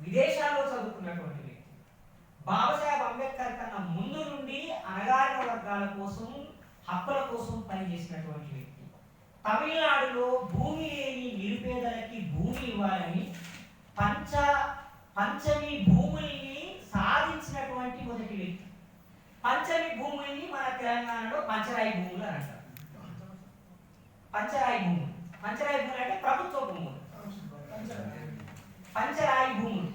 విదేశాల్లో చదువుకున్నటువంటి వ్యక్తి. బాబాసాహెబ్ అంబేద్కర్ కన్నా ముందు నుండి అణగారిన వర్గాల కోసం, హక్కుల కోసం పనిచేసినటువంటి వ్యక్తి. తమిళనాడులో భూమి లేని నిరుపేదలకి భూమి ఇవ్వాలని పంచమి భూముల్ని సాధించినటువంటి మొదటి వ్యక్తి. పంచమి భూముల్ని మన తెలంగాణలో పంచరాయి భూములు అని అంటారు. పంచరాయి భూములు అంటే ప్రభుత్వ భూములు. పంచరాయి భూములు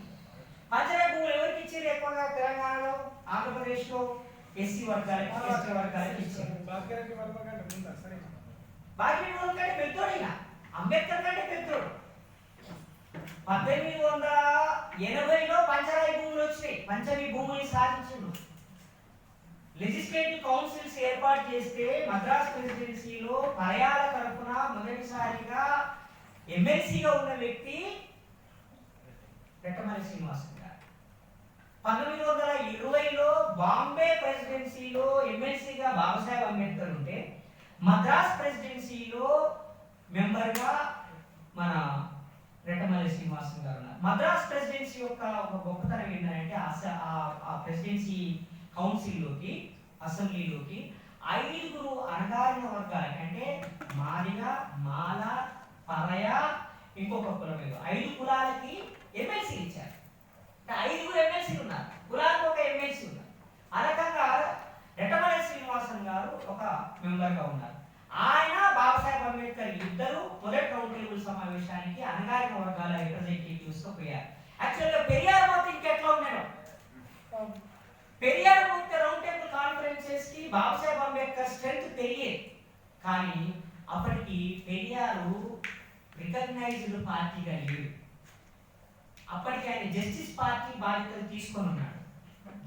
ఎవరికి ఇచ్చారు? ఎక్కువగా తెలంగాణలో, ఆంధ్రప్రదేశ్లో ఎస్సీ వర్గాలకి, ఎస్టీ వర్గాలకి ఇచ్చారు. భాగ్యరెడ్డి వర్మ కంటే పెద్దోడు, అంబేద్కర్ కంటే పెద్దోడు. 1880లో పంచరాయి భూములు వచ్చినాయి. పంచమి భూములు సాధించిండు. లెజిస్లేటివ్ కౌన్సిల్స్ ఏర్పాటు చేస్తే మద్రాస్ ప్రెసిడెన్సీలో పర్యాల తరఫున మొదటిసారిగా ఎమ్మెల్సీగా ఉన్న వ్యక్తి రెట్టమలై శ్రీనివాసన్ గారు. 1920లో బాంబే ప్రెసిడెన్సీలో ఎమ్మెల్సీగా బాబాసాహెబ్ అంబేద్కర్ ఉంటే మద్రాస్ ప్రెసిడెన్సీలో మెంబర్గా మన రెట్టమలై శ్రీనివాసన్ గారు ఉన్నారు. మద్రాస్ ప్రెసిడెన్సీ యొక్క ఒక గొప్పతనం ఏంటంటే ఆ ప్రెసిడెన్సీ కౌన్సిల్లోకి, అసెంబ్లీలోకి 5 అణగారిన వర్గాలకి, అంటే మాదిగ, మాల, పరయ, ఇంకొక కులం, 5 కులాలకి ఎమ్మెల్సీ ఇచ్చారు. 5 ఎమ్మెల్సీలు ఉన్నారు, కులాలకు ఒక ఎమ్మెల్సీ ఉన్నారు. ఆ రకంగా రెట్టమలై శ్రీనివాసన్ గారు ఒక మెంబర్గా ఉన్నారు. ఆయన బాబాసాహెబ్ అంబేద్కర్ ఇద్దరు మొదటి రౌండ్ టేబుల్ సమావేశానికి అణగారిన వర్గాల రిప్రజెంటేటివ్స్ తో పోయారు. యాక్చువల్గా పెరియార్ పోతే ఇంకెట్లా ఉన్నాడు? పెరియార్ పోతే రౌండ్ టేబుల్ కాన్ఫరెన్సెస్ కి బాబాసాహెబ్ అంబేద్కర్ స్ట్రెంత్ పెరిగేది. కానీ అప్పటికి పెరియారు రికగ్నైజ్డ్ పార్టీగా లేడు. అప్పటికి ఆయన జస్టిస్ పార్టీ బాధ్యతలు తీసుకొని ఉన్నాడు.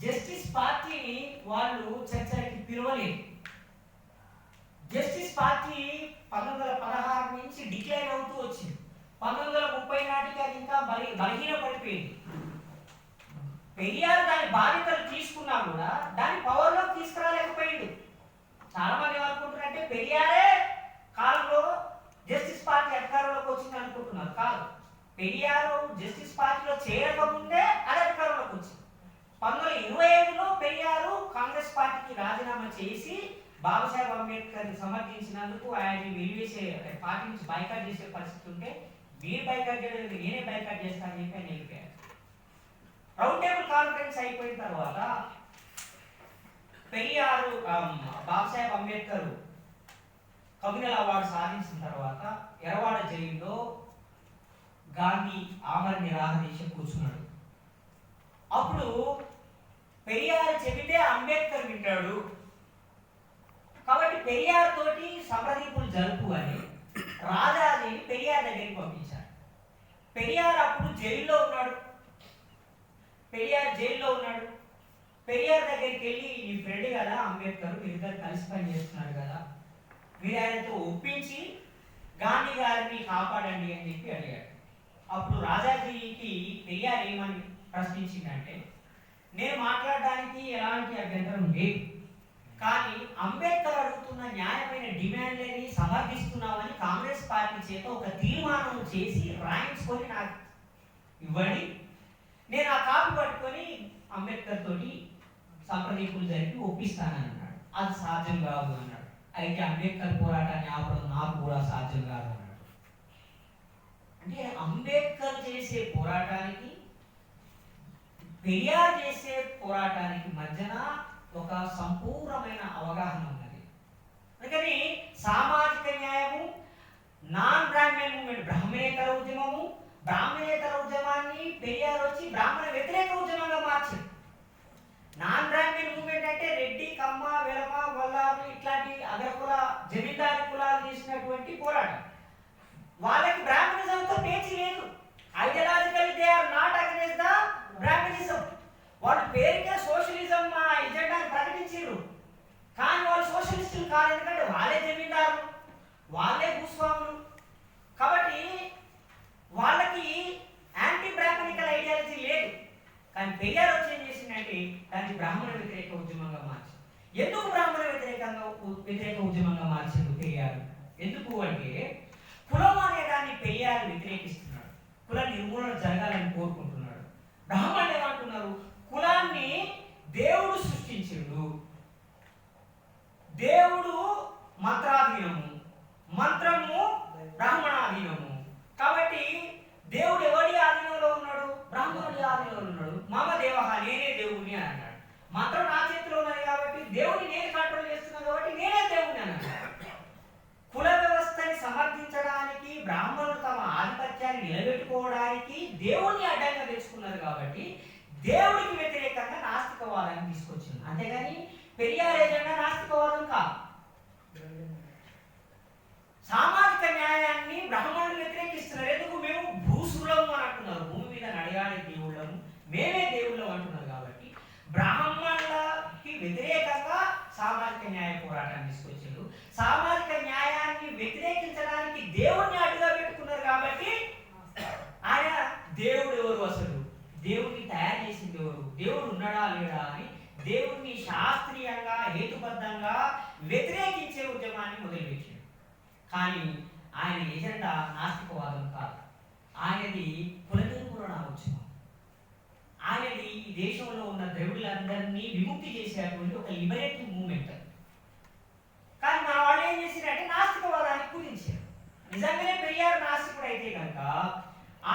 జస్టిస్ పార్టీని వాళ్ళు చర్చలకి పిలవలేదు. జస్టిస్ పార్టీ 1916 నుంచి డిక్లైన్ అవుతూ వచ్చింది. 1930 నాటికి అది ఇంకా బలహీన పడిపోయింది. పెరియార్ దాని బాధ్యతలు తీసుకున్నా కూడా దాని పవర్లోకి తీసుకురాలేకపోయింది. చాలా మంది ఏమనుకుంటున్నారంటే పెరియారే కాలంలో జస్టిస్ పార్టీ అధికారంలోకి వచ్చింది అనుకుంటున్నారు. కాదు, పెరియారు జస్టిస్ పార్టీలో చేరకముందే అది అధికారంలోకి వచ్చింది. 1925లో పెరియారు కాంగ్రెస్ పార్టీకి రాజీనామా చేసి బాబాసాహెబ్ అంబేద్కర్ సమర్థించినందుకు ఆయన వెలివేసే పార్టీ నుంచి బైకాట్ చేసే పరిస్థితి ఉంటే మీరు బైకాట్ చేయలేదు, నేనే బైకాట్ చేస్తానని చెప్పి ఆయన వెళ్ళిపోయారు. రౌండ్ టేబుల్ కాన్ఫరెన్స్ అయిపోయిన తర్వాత పెరియారు బాబాసాహెబ్ అంబేద్కర్ కమ్యూనల్ అవార్డు సాధించిన తర్వాత ఎర్రవాడ జైల్లో గాంధీ ఆమరణ నిరాహార దీక్ష కూర్చున్నాడు. అప్పుడు పెరియార్ చెబితే అంబేద్కర్ వింటాడు కాబట్టి పెరియార్ తోటి సంప్రదింపులు జరుపు అని రాజాజీని పెరియార్ దగ్గరికి పంపించారు. పెరియార్ అప్పుడు జైల్లో ఉన్నాడు. పెరియార్ దగ్గరికి వెళ్ళి నీ ఫ్రెండ్ కదా అంబేద్కర్, మీరిద్దరు కలిసి పని చేస్తున్నారు కదా, మీరు ఆయనతో ఒప్పించి గాంధీ గారిని కాపాడండి అని చెప్పి అడిగాడు. అప్పుడు రాజాజీకి పెరియార్ ఏమని ప్రశ్నించిందంటే, నేను మాట్లాడడానికి ఎలాంటి అభ్యంతరం లేదు, కానీ అంబేద్కర్ అడుగుతున్న న్యాయమైన డిమాండ్లని సమర్థిస్తున్నామని కాంగ్రెస్ పార్టీ చేత ఒక తీర్మానం చేసి రాయించుకొని నాకు ఇవ్వండి, నేను ఆ కాపీ పట్టుకొని అంబేద్కర్ తోటి సంప్రదింపులు జరిపి ఒప్పిస్తానని అన్నాడు. అది సాధ్యం కాదు అన్నాడు. అయితే అంబేద్కర్ పోరాటాన్ని ఆపడం నాకు కూడా సాధ్యం కాదు అన్నాడు. అంటే అంబేద్కర్ చేసే పోరాటానికి పెరియార్ చేసే పోరాటానికి మధ్యన ఒక సంపూర్ణమైన అవగాహన ఉన్నది. అందుకని సామాజిక న్యాయము, నాన్ బ్రాహ్మణ్ మూవ్మెంట్, బ్రాహ్మణేతర ఉద్యమము, బ్రాహ్మణేతర ఉద్యమాన్ని పెరియార్ వచ్చి బ్రాహ్మణ వ్యతిరేక ఉద్యమంగా మార్చింది. నాన్ బ్రాహ్మణ్ మూవ్మెంట్ అంటే రెడ్డి, కమ్మ, వెలమ, వల్లారు ఇట్లాంటి అగ్రకుల జమీందారు కులాలు చేసినటువంటి పోరాటం. వాళ్ళకి బ్రాహ్మణిజంతో పేచి లేదు. Ideologically they are not against the Brahminism. వాళ్ళు పేరుకే సోషలిజం ఎజెండాని ప్రకటించారు, కానీ వాళ్ళు సోషలిస్టులు కాదు. ఎందుకంటే వాళ్ళే జమీందారులు, వాళ్ళే భూస్వాములు. కాబట్టి వాళ్ళకి యాంటీ బ్రాహ్మణికల్ ఐడియాలజీ లేదు. కానీ పెరియార్ వచ్చి ఏం చేసిందంటే దాన్ని బ్రాహ్మణ వ్యతిరేక ఉద్యమంగా మార్చింది. ఎందుకు బ్రాహ్మణ వ్యతిరేక ఉద్యమంగా మార్చింది పెరియార్? ఎందుకు అంటే కులం అనే దాన్ని పెరియార్ వ్యతిరేకిస్తున్నాడు. కుల నిర్మూలన జరగాలని కోరుకుంటున్నాడు. బ్రాహ్మణులు ఏమంటున్నారు? కులాన్ని దేవుడు సృష్టించిండు, దేవుడు మంత్రాధీనము, మంత్రము బ్రాహ్మణాధీనము. కాబట్టి దేవుడు ఎవరి ఆధీనంలో ఉన్నాడు? బ్రాహ్మణుడి ఆధీనంలో ఉన్నాడు. మమ దేవహ, నేనే దేవుడిని అని అన్నాడు. మంత్రం నా చేతిలో ఉన్నది కాబట్టి దేవుడిని నేను కంట్రోల్ చేస్తున్నాను కాబట్టి నేనే దేవుడిని అని అన్నాడు. కుల వ్యవస్థని సమర్థించడానికి, బ్రాహ్మణులు తమ ఆధిపత్యాన్ని నిలబెట్టుకోవడానికి దేవుణ్ణి అడ్డంగా తెచ్చుకున్నారు కాబట్టి దేవుడికి వ్యతిరేకంగా నాస్తికవాదాన్ని తీసుకొచ్చింది. అంతేగాని పెరియార్ ఏజెండా నాస్తికవాదం కాదు. సామాజిక న్యాయాన్ని బ్రాహ్మణులు వ్యతిరేకిస్తున్నారు. ఎందుకు? మేము భూసులము అని అంటున్నారు, భూమి మీద నడయాడే దేవుళ్ళము, మేమే దేవుళ్ళం అంటున్నారు. కాబట్టి బ్రాహ్మణులకి వ్యతిరేకంగా సామాజిక న్యాయ పోరాటాన్ని తీసుకొచ్చారు. సామాజిక న్యాయాన్ని వ్యతిరేకించడానికి దేవుణ్ణి అడ్డుగా పెట్టుకున్నారు. కాబట్టి ఆయన దేవుడు ఎవరు, అసలు దేవుడిని తయారు చేసింది ఎవరు, దేవుడు ఉన్నాడా లేడా అని దేవుణ్ణి శాస్త్రీయంగా హేతుబద్ధంగా వ్యతిరేకించే ఉద్యమాన్ని మొదలుపెట్టాడు. కానీ ఆయన ఎజెండా నాస్తికవాదం కాదు, ఆయనది కుల నిర్మూలన ఉద్యమం. ఆయనది ఈ దేశంలో ఉన్న ద్రవిడులందరినీ విముక్తి చేసేటువంటి ఒక లిబరేటివ్ మూవ్మెంట్. కానీ మన వాళ్ళు ఏం చేశారంటే నాస్తికవాదాన్ని పూజించారు. నిజంగానే పెరియార్ నాస్తికుడు అయితే కనుక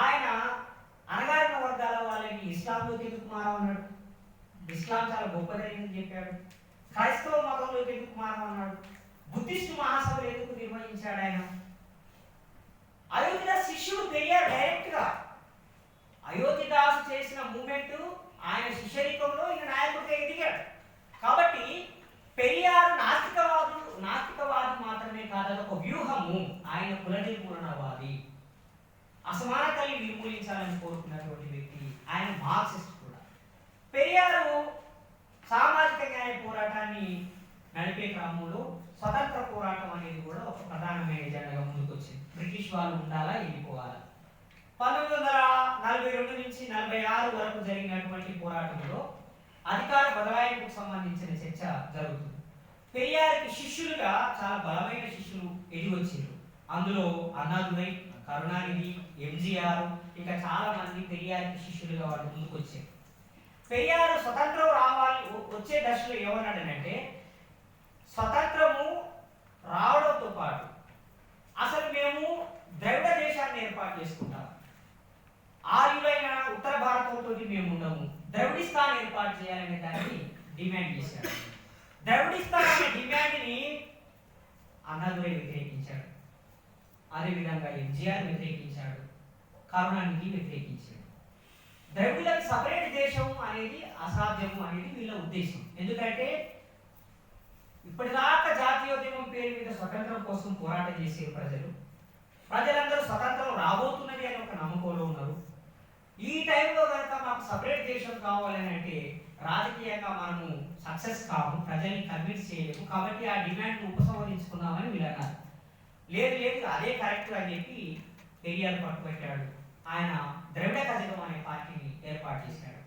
ఆయన అణగారిన వర్గాల వాళ్ళని ఇస్లాంలోకి ఎందుకు మారమన్నాడు? ఇస్లాం చాలా గొప్పదని చెప్పాడు. క్రైస్తవ మతంలోకి ఎందుకు మారమన్నాడు? బుద్ధిస్ట్ మహాసభలు ఎందుకు నిర్వహించాడు ఆయన? అయోధ్యదాస్ శిష్యుడు పెరియార్ డైరెక్ట్ గా అయోధ్యదాస్ చేసిన మూమెంట్ ఆయన శిష్యరికంలో ఈయన నాయకుడిగా ఎదిగాడు. కాబట్టి పెరియార్ నాస్తికవాది మాత్రమే కాదు, ఒక వ్యూహము. ఆయన కుల నిర్మూలనవాది, అసమానతల్ని నిర్మూలించాలని కోరుకున్నటువంటి వ్యక్తి. ఆయన మార్క్సిస్ట్ కూడా. పెరియారు సామాజిక న్యాయ పోరాటాన్ని నడిపే క్రమంలో స్వతంత్ర పోరాటం అనేది కూడా ఒక ప్రధానమైన ఎజెండాగా ముందుకు వచ్చింది. బ్రిటిష్ వాళ్ళు ఉండాలా, వెళ్ళిపోవాలా? 1942 నుంచి 46 వరకు జరిగినటువంటి పోరాటంలో అధికార బదలాయింపుకు సంబంధించిన చర్చ జరుగుతుంది. పెరియార్కి శిష్యులుగా చాలా బలమైన శిష్యులు ఎదిగొచ్చారు. అందులో అన్నాదురై, కరుణానిధి, ఎంజీఆర్, ఇంకా చాలా మంది పెరియార్కి శిష్యులుగా వాళ్ళు ముందుకు వచ్చారు. పెరియార్ స్వతంత్రం రావాలి వచ్చే దశలో ఏమన్నాడనంటే, స్వతంత్రము రావడంతో పాటు అసలు మేము ద్రవిడ దేశాన్ని ఏర్పాటు చేసుకుంటాం, ఆర్యులైన ఉత్తర భారతంతో మేము ఉండము, ద్రవిడిస్తాన్ ఏర్పాటు చేయాలనే దాన్ని డిమాండ్ చేశారు. ద్రవిడిస్తారనే డిమాండ్ని అన్నాదురై వ్యతిరేకించాడు. అదేవిధంగా ఎంజీఆర్ వ్యతిరేకించాడు, కరుణానిధి వ్యతిరేకించాడు. ద్రవిడులకు సపరేట్ దేశం అనేది అసాధ్యము అనేది వీళ్ళ ఉద్దేశం. ఎందుకంటే ఇప్పటిదాకా జాతీయోద్యమం పేరు మీద స్వతంత్రం కోసం పోరాటం చేసే ప్రజలందరూ స్వతంత్రం రాబోతున్నది అని ఒక నమ్మకంలో ఉన్నారు. ఈ టైంలో కనుక మాకు సపరేట్ దేశం కావాలని అంటే రాజకీయంగా మనము సక్సెస్ కావు, ప్రజల్ని కన్విన్స్ చేయలేము, కాబట్టి ఆ డిమాండ్ ఉపసంహరించుకున్నామని వీళ్ళు అన్నారు. లేదు లేదు అదే కరెక్ట్ అని చెప్పి పెరియార్ పట్టుబట్టాడు. ఆయన ద్రవిడ కజగం అనే పార్టీని ఏర్పాటు చేశాడు.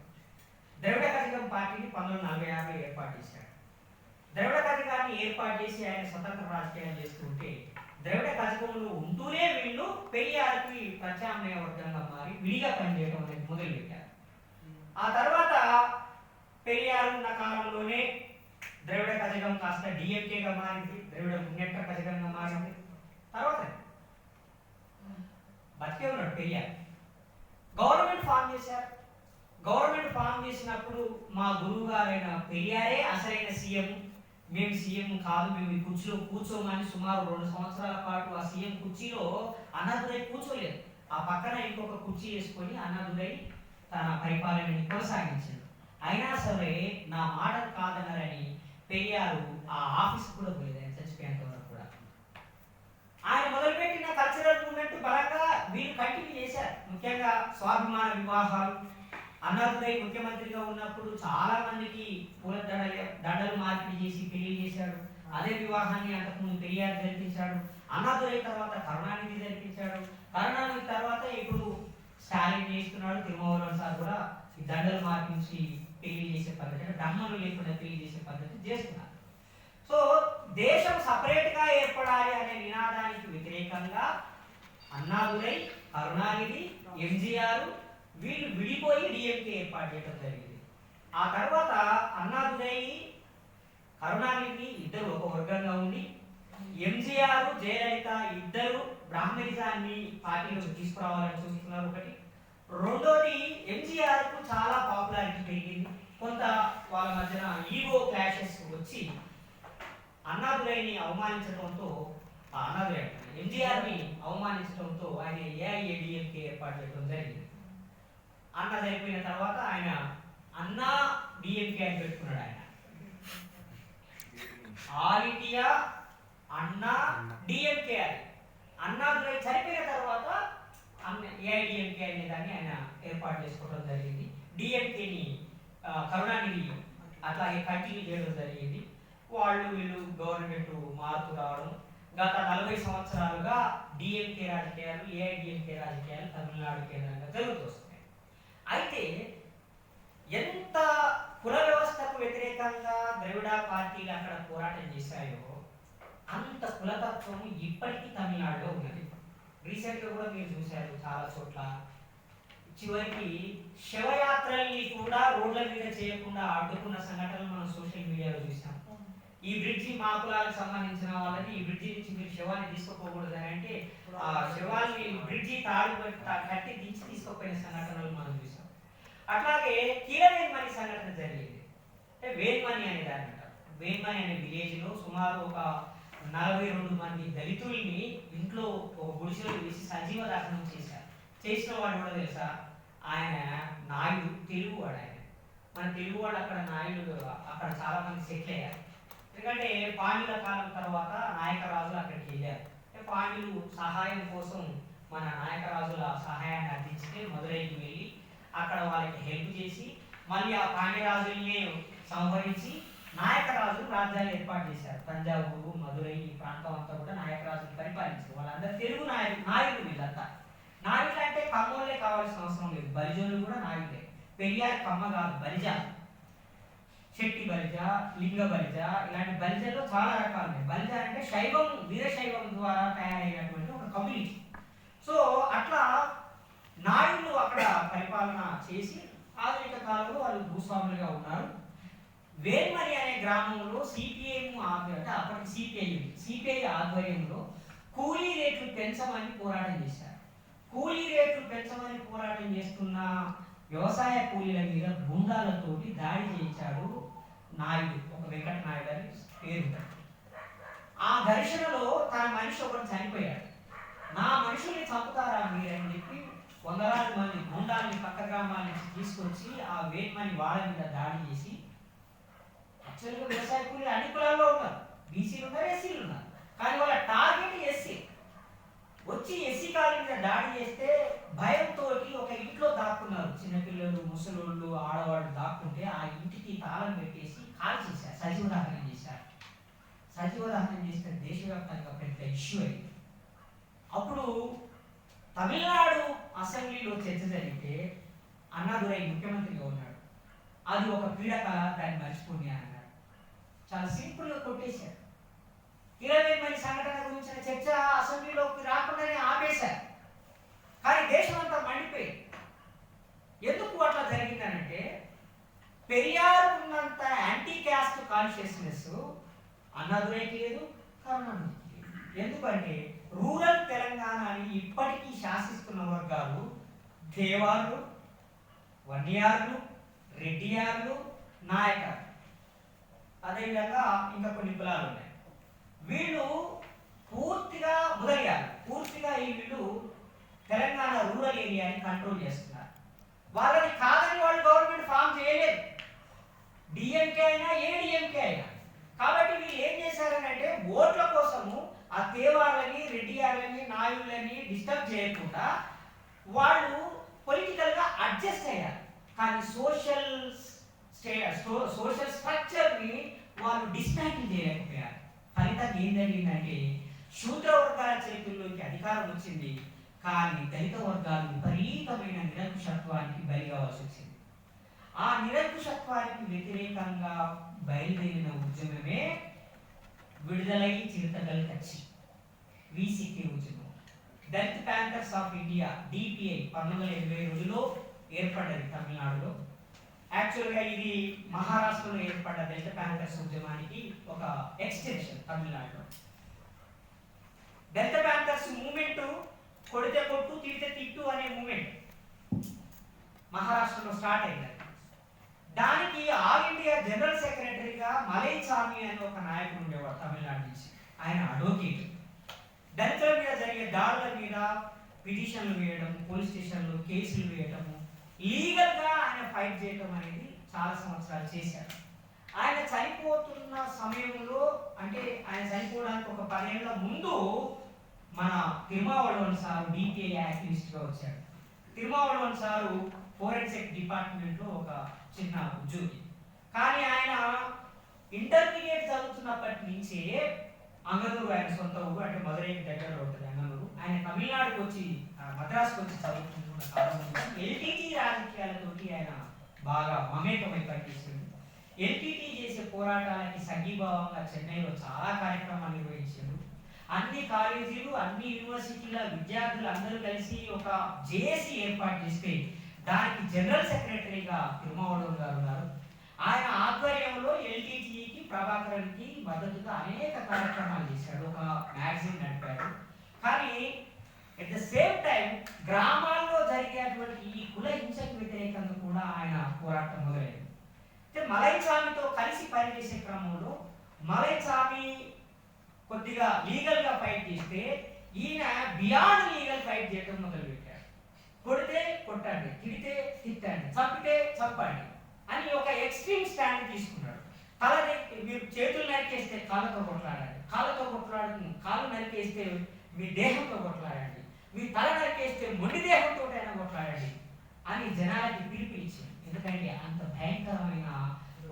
ద్రవిడ కజగం పార్టీని 1946లో ఏర్పాటు చేశాడు. ద్రవిడ కజగాన్ని ఏర్పాటు చేసి ఆయన స్వతంత్ర రాజకీయాలు చేస్తుంటే ద్రవిడ కజగంలో ఉంటూనే వీళ్ళు పెరియార్కి ప్రత్యామ్నాయ వర్గంగా మారి విడిగా పనిచేయడం అనేది మొదలుపెట్టారు. ఆ తర్వాత పెరియార్ ఉన్న కాలంలోనే ద్రవిడ కజగం కాస్త డిఎంకేగా మారింది, ద్రవిడ మున్నెట్ట కజగంగా మారింది. తర్వాత బతికే ఉన్నాడు పెరియార్. గవర్నమెంట్ ఫామ్ చేశారు. గవర్నమెంట్ ఫామ్ చేసినప్పుడు మా గురువు గారైన పెరియారే అసలైన సీఎం, మేము సీఎం కాదు, మేము ఈ కుర్చీలో కూర్చోమని సుమారు 2 సంవత్సరాల పాటు ఆ సీఎం కుర్చీలో అన్నాదురై కూర్చోలేదు. ఆ పక్కన ఇంకొక కుర్చీ వేసుకొని అన్నాదురై తన పరిపాలనని కొనసాగించాడు. అయినా సరే నా మాట కాదన్నారని పెరియారు ఆ ఆఫీస్ కూడా పోలేదు ఆయన చచ్చిపోయేంత వరకు కూడా. ఆయన మొదలుపెట్టిన కల్చరల్ మూవ్మెంట్ బలంగా వీళ్ళు కంటిన్యూ చేశారు. ముఖ్యంగా స్వాభిమాన వివాహాలు. అన్నాదురై ముఖ్యమంత్రిగా ఉన్నప్పుడు చాలా మందికి పూల దండలు మార్పిడి చేసి పెళ్లి చేశాడు. అదే వివాహాన్ని అంతకుముందు పెరియార్ జరిపించాడు. అన్నాదురై తర్వాత కరుణానిధి జరిపించాడు. కరుణానిధి తర్వాత ఇప్పుడు స్టాలిన్ చేస్తున్నాడు. తిరుమల సార్ కూడా ఈ దండలు మార్పించి పెళ్లి చేసే పద్ధతి, అంటే డమ్మలు లేకుండా పెళ్లి చేసే పద్ధతి చేస్తున్నారు. సో దేశం సపరేట్ గా ఏర్పడాలి అనే నినాదానికి వ్యతిరేకంగా అన్నాదురై, కరుణానిధి, ఎంజీఆర్ వీళ్ళు విడిపోయి డిఎంకే ఏర్పాటు చేయడం జరిగింది. ఆ తర్వాత అన్నాదురై, కరుణానిధి ఇద్దరు ఒక వర్గంగా ఉండి ఎంజీఆర్, జయలలిత ఇద్దరు బ్రాహ్మణిజాన్ని పార్టీలోకి తీసుకురావాలని చూస్తున్నారు. ఒకటి. రెండోది ఎంజీఆర్ కు చాలా పాపులారిటీ పెరిగింది. కొంత వాళ్ళ మధ్యన ఈగో క్లాషెస్ వచ్చి అన్నాదురైని అవమానించడంతో ఎంజీఆర్ని అవమానించడంతో ఆయన ఏఐఏడిఎంకే ఏర్పాటు చేయడం జరిగింది. అన్న జరిగిపోయిన తర్వాత ఆయన అన్నా డిఎంకే అని పెట్టుకున్నాడు. ఆయన ఆల్ ఇండియా అన్నా డిఎంకే అని. అన్నాదురై చనిపోయిన తర్వాత ఏఐడిఎంకే అనే దాన్ని ఆయన ఏర్పాటు చేసుకోవడం జరిగింది. డిఎంకేని కరుణానిధి అట్లాగే కంటిన్యూ చేయడం జరిగింది. వాళ్ళు వీళ్ళు గవర్నమెంట్ మారుతూ రావడం. గత 40 సంవత్సరాలుగా డిఎంకే రాజకీయాలు, ఏఐడిఎంకే రాజకీయాలు తమిళనాడు కేంద్రంగా జరుగుతూ వస్తున్నాయి. అయితే ఎంత కుల వ్యవస్థకు వ్యతిరేకంగా ద్రవిడ పార్టీలు అక్కడ పోరాటం చేశాయో అంత కులతత్వం ఇప్పటికీ తమిళనాడులో ఉన్నది. రీసెంట్గా కూడా మీరు చూశారు చాలా చోట్ల. చివరికి శవయాత్రల్ని కూడా రోడ్ల మీద చేయకుండా అడ్డుకున్న సంఘటనలు మనం సోషల్ మీడియాలో చూసాం. ఈ బ్రిడ్జి మా కులాలకు సంబంధించిన వాళ్ళని ఈ బ్రిడ్జి నుంచి మీరు శవాన్ని తీసుకోకూడదు అని అంటే ఆ శవాన్ని బ్రిడ్జి తాడు కట్టి దించి తీసుకుపోయిన సంఘటనలు మనం చూసాం. అట్లాగే కీలవేన్మణి సంఘటన జరిగింది. అంటే వేన్మణి అనే దాన్ని అంటారు. వేన్మణి అనే విలేజ్ లో సుమారు ఒక 42 మంది దళితుల్ని ఇంట్లో ఒక గుడిసెలో వేసి సజీవ దహనం చేశారు. చేసిన వాడు కూడా తెలుసా, ఆయన నాయుడు, తెలుగువాడు. ఆయన మన తెలుగువాడు అక్కడ నాయుడు అక్కడ చాలా మంది సెటిల్ అయ్యారు. ఎందుకంటే పాండ్యుల కాలం తర్వాత నాయకరాజులు అక్కడికి వెళ్ళారు. పాండ్యులు సహాయం కోసం మన నాయకరాజుల సహాయాన్ని అందించితే మదురైకి వెళ్ళి అక్కడ వాళ్ళకి హెల్ప్ చేసి మళ్ళీ ఆ పాండ్యరాజుల్ని సంహరించి నాయకరాజులు రాజ్యాలు ఏర్పాటు చేశారు. తంజావూరు, మదురై ఈ ప్రాంతం అంతా కూడా నాయకరాజులు పరిపాలించారు. వాళ్ళందరూ తెలుగు నాయుడు. వీళ్ళంతా నాయుడు అంటే కమ్మోళ్ళే కావాల్సిన అవసరం లేదు, బలిజోళ్ళు కూడా నాయుడే. పెరియార్ కమ్మ కాదు, బలిజ. శెట్టి బలిజ, లింగ బలిజ, ఇలాంటి బలిజల్లో చాలా రకాలు ఉన్నాయి. బలిజ అంటే శైవం, వీరశైవం ద్వారా తయారైనటువంటి ఒక కమ్యూనిటీ. సో అట్లా నాయుళ్ళు అక్కడ పరిపాలన చేసి ఆధునిక కాలంలో వాళ్ళు భూస్వాములుగా ఉన్నారు. వేన్మణి అనే గ్రామంలో సిపిఐఎం అంటే అప్పటికి సిపిఐ ఆధ్వర్యంలో కూలీ రేట్లు పెంచమని పోరాటం చేశారు. కూలీ రేట్లు పెంచమని పోరాటం చేస్తున్న వ్యవసాయ కూలీల మీద గుండాలతోటి దాడి చేయించాడు నాయుడు, ఒక వెంకట నాయుడు అని పేరు. ఆ ఘర్షణలో తన మనిషి ఒకరు చనిపోయాడు. నా మనుషుల్ని చంపుతారా మీరని చెప్పి వందలాది మంది గుండాలని పక్క గ్రామాల నుంచి తీసుకొచ్చి ఆ వేట్మని వాళ్ళ మీద దాడి చేసి, యాక్చువల్గా వ్యవసాయ కూలీలు అన్ని కులాల్లో ఉన్నారు, బీసీలు ఉన్నారు, ఎస్సీలు ఉన్నారు, కానీ వాళ్ళ టార్గెట్ ఎస్సీ. వచ్చి ఎస్సీ కాలనీ మీద దాడి చేస్తే భయంతో ఒక ఇంట్లో దాక్కున్నారు. చిన్నపిల్లలు, ముసలోళ్ళు, ఆడవాళ్ళు దాక్కుంటే ఆ ఇంటికి తాళం పెట్టేసి కాల్ చేశారు, సజీవ దహనం చేశారు. సజీవ దహనం చేస్తే దేశవ్యాప్తంగా పెద్ద ఇష్యూ అయింది. అప్పుడు తమిళనాడు అసెంబ్లీలో చర్చ జరిగితే అన్నాదురై ముఖ్యమంత్రిగా ఉన్నాడు. అది ఒక పీడక, దాన్ని మర్చిపోయి అన్నాడు. చాలా సింపుల్గా కొట్టేశారు. 20 మంది సంఘటన గురించిన చర్చ అసెంబ్లీలోకి రాకుండానే ఆపేశారు. కానీ దేశం అంతా మండిపోయింది. ఎందుకు అట్లా జరిగిందనంటే, పెరియార్ ఉన్నంత యాంటీ క్యాస్ట్ కాన్షియస్నెస్ అన్నాదురైకి లేదు, కరుణానిధికి లేదు. ఎందుకంటే రూరల్ తెలంగాణని ఇప్పటికీ శాసిస్తున్న వర్గాలు దేవార్లు, వన్యార్లు, రెడ్డియార్లు, నాయకర్లు, అదేవిధంగా ఇంకా కొన్ని కులాలు ఉన్నాయి. వీళ్ళు పూర్తిగా మొదలయ్యారు. పూర్తిగా ఈ వీళ్ళు తెలంగాణ రూరల్ ఏరియాని కంట్రోల్ చేస్తున్నారు. వాళ్ళని కాదని వాళ్ళు గవర్నమెంట్ ఫామ్ చేయలేదు, డిఎంకే అయినా ఏడిఎంకే అయినా. కాబట్టి వీళ్ళు ఏం చేశారనంటే ఓట్ల కోసము ఆ తేవాళ్ళని, రెడ్డియార్లని, నాయుళ్ళని డిస్టర్బ్ చేయకుండా వాళ్ళు పొలిటికల్గా అడ్జస్ట్ అయ్యారు. కానీ సోషల్ స్ట్రక్చర్ని వాళ్ళు డిస్మాంటిల్ చేయలేకపోయారు. ఫలితం ఏం జరిగిందంటే శూద్ర వర్గాల చేతుల్లోకి అధికారం వచ్చింది, కానీ దళిత వర్గాలు విపరీతమైన నిరంకుశత్వానికి బలి కావాల్సి వచ్చింది. ఆ నిరంకుశత్వానికి వ్యతిరేకంగా బయలుదేరిన ఉద్యమమే విడుదలై చిరుతగల్ కచ్చి, వీసీకే ఉద్యమం. Dalit panthers of India, DPI 1982లో ఏర్పడ్డది తమిళనాడులో. యాక్చువల్గా ఇది మహారాష్ట్రలో ఏర్పడ్డ దళిత ప్యాంథర్స్ ఉద్యమానికి ఒక ఎక్స్టెన్షన్ తమిళనాడులో. దళిత ప్యాంథర్స్ మూమెంట్ కొడితే కొట్టు, తిడితే తిట్టు అనే మూమెంట్ మహారాష్ట్రలో స్టార్ట్ అయింది. దానికి ఆల్ ఇండియా జనరల్ సెక్రటరీగా మలైచామి అనే ఒక నాయకుడు ఉండేవాడు తమిళనాడు నుంచి. ఆయన అడ్వకేట్. దళితుల మీద జరిగే దాడుల మీద పిటిషన్లు వేయడం, పోలీస్ స్టేషన్లో కేసులు వేయడము, లీగల్గా ఆయన ఫైట్ చేయడం అనేది చాలా సంవత్సరాలు చేశారు. ఆయన చనిపోతున్న సమయంలో, అంటే ఆయన చనిపోవడానికి ఒక 10 ఏళ్ల ముందు మన తిరుమావళవన్ సారు డిపిఐ యాక్టివిస్ట్గా వచ్చాడు. తిరుమావళవన్ సారు ఫోరెన్సిక్ డిపార్ట్మెంట్లో ఒక చిన్న ఉద్యోగి. కానీ ఆయన ఇంటర్మీడియట్ చదువుతున్నప్పటి నుంచే అంగనూరు ఆయన సొంత ఊరు, అంటే మదురైకి దగ్గరలో ఉంటుంది అంగనూరు. ఆయన తమిళనాడుకు వచ్చి మద్రాసుకు వచ్చి చదువుకుంటున్న కాలంలో ఎల్టీటీ రాజకీయాలతోటి ఆయన బాగా మమేకమై పనిచేస్తుంది. ఎల్టీటీ చేసే పోరాటాలకి సంఘీభావంగా చెన్నైలో చాలా కార్యక్రమాలు నిర్వహించారు. అన్ని కాలేజీలు, అన్ని యూనివర్సిటీల విద్యార్థులు అందరూ కలిసి ఒక జేఏసీ ఏర్పాటు చేస్తే దానికి జనరల్ సెక్రటరీగా తిరుమావళవన్ గారు ఉన్నారు. ఆయన ఆధ్వర్యంలో ఎల్టీటీకి, ప్రభాకరన్కి మద్దతుగా అనేక కార్యక్రమాలు చేశాడు, ఒక మ్యాగజైన్ నడిపాడు. కానీ ఎట్ ద సేమ్ టైం గ్రామాల్లో జరిగేటువంటి ఈ కుల హింసకు వ్యతిరేకంగా కూడా ఆయన పోరాటం మొదలైంది. మలైచామితో కలిసి పనిచేసే క్రమంలో మలైచామి కొద్దిగా లీగల్గా ఫైట్ చేస్తే ఈయన బియాండ్ లీగల్ ఫైట్ చేయడం మొదలుపెట్టాడు. కొడితే కొట్టండి, తిడితే తిట్టండి, చంపితే చంపండి అని ఒక ఎక్స్ట్రీమ్ స్టాండ్ తీసుకున్నాడు. మీరు చేతులు నరికేస్తే కాళ్ళతో కొట్లాడండి, కాళ్ళతో కాళ్ళు నరికేస్తే మీ దేహంతో కొట్లాడండి, మీ తల నరికేస్తే మొండి దేహంతో అయినా కొట్లాడండి అని జనాలకి పిలిపించింది. ఎందుకంటే అంత భయంకరమైన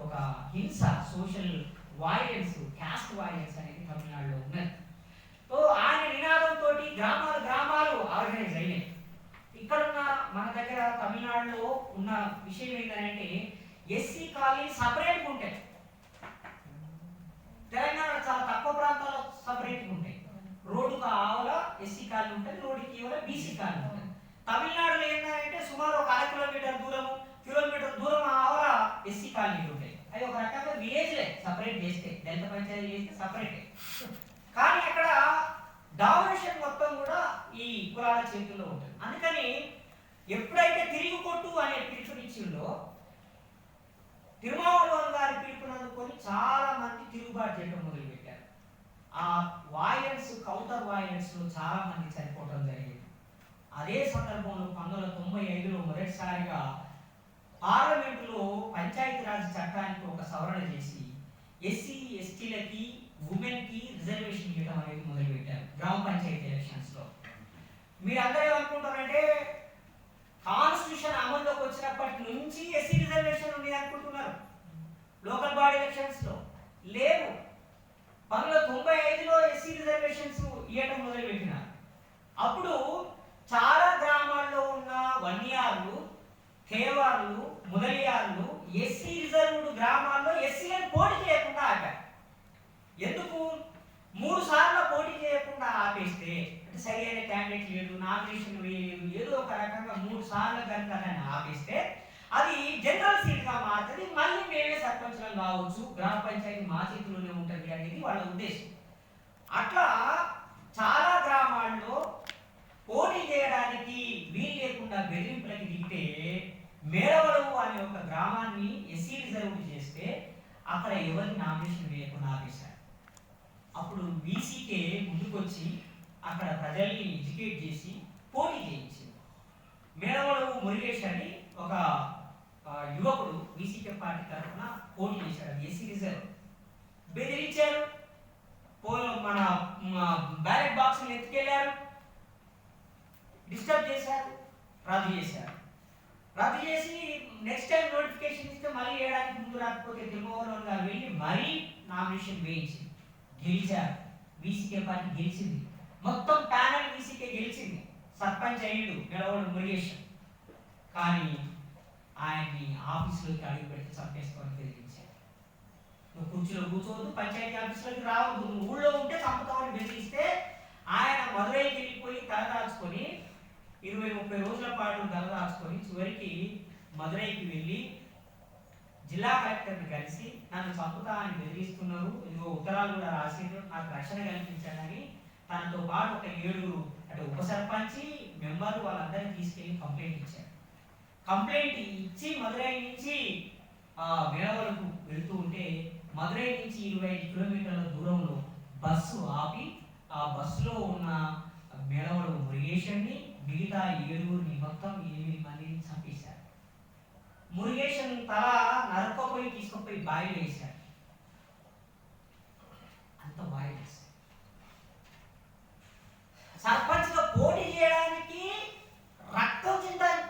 ఒక హింస, సోషల్ వాయిలెన్స్, క్యాస్ట్ వాయిలెన్స్ అనేది తమిళనాడులో ఉన్నది. సో ఆయన నినాదంతో గ్రామాలు ఆర్గనైజ్ అయినాయి. ఇక్కడున్న మన దగ్గర తమిళనాడులో ఉన్న విషయం ఏంటంటే ఎస్సీ కాలనీ సపరేట్గా ఉంటాయి. తెలంగాణలో చాలా తక్కువ ప్రాంతాల్లో సపరేట్గా ఉంటాయి. రోడ్డుకు ఆవల ఎస్సీ కాలనీ ఉంటుంది, రోడ్డుకి ఇవల బీసీ కాలనీ ఉంటుంది. తమిళనాడులో ఏంటంటే సుమారు ఒక 1/2 కిలోమీటర్ దూరం ఆవల ఎస్సీ కాలనీలు ఉంటాయి. అది ఒక రకంగా విలేజ్లే, సపరేట్ చేస్తే దళిత పంచాయతీ చేస్తే సపరేటే. కానీ అక్కడ డామినేషన్ మొత్తం కూడా ఈ కులాల చేతుల్లో ఉంటుంది. అందుకని ఎప్పుడైతే తిరిగి కొట్టు అనే పిలుపునిచ్చిందో తిరుమావళవన్ గారి పిలుపుని అందుకొని చాలా మంది తిరుగుబాటు చేయడం మొదలుపెట్టారు. ఆ వాయిలెన్స్, కౌంటర్ వాయిలెన్స్లో చాలా మంది చనిపోవడం జరిగింది. అదే సందర్భంలో 1995లో మొదటిసారిగా పార్లమెంటులో పంచాయతీరాజ్ చట్టానికి ఒక సవరణ చేసి ఎస్సీ ఎస్టీలకి ఉమెన్కి రిజర్వేషన్ ఇవ్వడం అనేది మొదలుపెట్టారు గ్రామ పంచాయతీ ఎలక్షన్స్లో. మీరందరూ ఏమనుకుంటారంటే కాన్స్టిట్యూషన్ అమల్లోకి వచ్చినప్పటి నుంచి ఎస్సీ రిజర్వేషన్ ఉంది అనుకుంటున్నారు. లోకల్ బాడీ ఎలక్షన్స్లో లేవు. 1995లో ఎస్సీ రిజర్వేషన్స్ ఇవ్వడం మొదలుపెట్టినారు. అప్పుడు చాలా గ్రామాల్లో ఉన్న వన్యార్లు, కేవార్లు, ముదలియార్లు ఎస్సీ రిజర్వ్డ్ గ్రామాల్లో ఎస్సీలను పోటీ చేయకుండా ఆపారు. ఎందుకు? 3 సార్లు పోటీ చేయకుండా ఆపేస్తే అంటే సరైన క్యాండిడేట్ లేదు, నామినేషన్ వేయలేదు, ఏదో ఒక రకంగా 3 సార్లు కనుక ఆపేస్తే అది జనరల్ సీట్గా మారుతుంది, మళ్ళీ మేమే సర్పంచులం కావచ్చు, గ్రామ పంచాయతీ మా చేతిలోనే ఉంటుంది అనేది వాళ్ళ ఉద్దేశం. అట్లా చాలా గ్రామాల్లో పోటీ చేయడానికి వీలు లేకుండా బెదిరింపులకి దిగితే మేడవలవు అనే ఒక గ్రామాన్ని ఎస్సీ రిజర్వ్ చేస్తే అక్కడ ఎవరిని నామినేషన్ వేయకుండా ఆపేశారు. అప్పుడు వీసీకే ముందుకొచ్చి అక్కడ ప్రజల్ని ఎడ్యుకేట్ చేసి పోటీ చేయించింది. మేడవలవు మురుగేష్ అని ఒక యువకుడు వీసీకే పార్టీ తరఫున పోటీ చేశాడు. ఎస్సీ రిజర్వ్ బెదిరించారు, మన బ్యాలెట్ బాక్స్ని ఎత్తుకెళ్లారు, డిస్టర్బ్ చేశారు, రద్దు చేశారు. రద్దు చేసి నెక్స్ట్ టైం నోటిఫికేషన్ ఇస్తే మళ్ళీ వేయడానికి ముందు రాకపోతే తిరుమలవన్ గారు వెళ్ళి మరీ నామినేషన్ వేయించి గెలిచారు. వీసీకే పార్టీ గెలిచింది, మొత్తం ప్యానల్ వీసీకే గెలిచింది. సర్పంచ్ అయ్యిండు మేడవలవు మురుగేష్. కానీ ఆయన్ని ఆఫీసులోకి అడుగు పెడితే చంపేసుకొని బెదిరించారు. నువ్వు కుర్చీలో కూర్చోవద్దు, పంచాయతీ ఆఫీసులోకి రావద్దు, నువ్వు ఊళ్ళో ఉంటే చంపుతామని బెదిరిస్తే ఆయన మదురైకి వెళ్ళిపోయి తలదాచుకొని 20-30 రోజుల పాటు తలదాచుకొని చివరికి మదురైకి వెళ్ళి జిల్లా కలెక్టర్ని కలిసి నన్ను చంపుతా అని బెదిరిస్తున్నారు, ఇదిగో ఉత్తరాలు కూడా రాసిండ్రు, నాకు రక్షణ కల్పించాలని తనతో పాటు ఒక 7 అంటే ఉప సర్పంచి మెంబర్లు వాళ్ళందరినీ తీసుకెళ్ళి కంప్లైంట్ ఇచ్చారు. కంప్లైంట్ ఇచ్చి మదురై నుంచి మేడవలకు వెళుతూ ఉంటే మదురై నుంచి 25 కిలోమీటర్ల దూరంలో బస్సు ఆపి ఆ బస్సులో ఉన్న మేడవలవు మురుగేషన్ని మిగతా 7 మొత్తం 8 మందిని చంపేశారు. మురుగేషన్ తల నరకపోయి తీసుకుపోయి బాయిలు వేశారు. అంత వైలెన్స్. సర్పంచ్గా పోటీ చేయడానికి రక్తం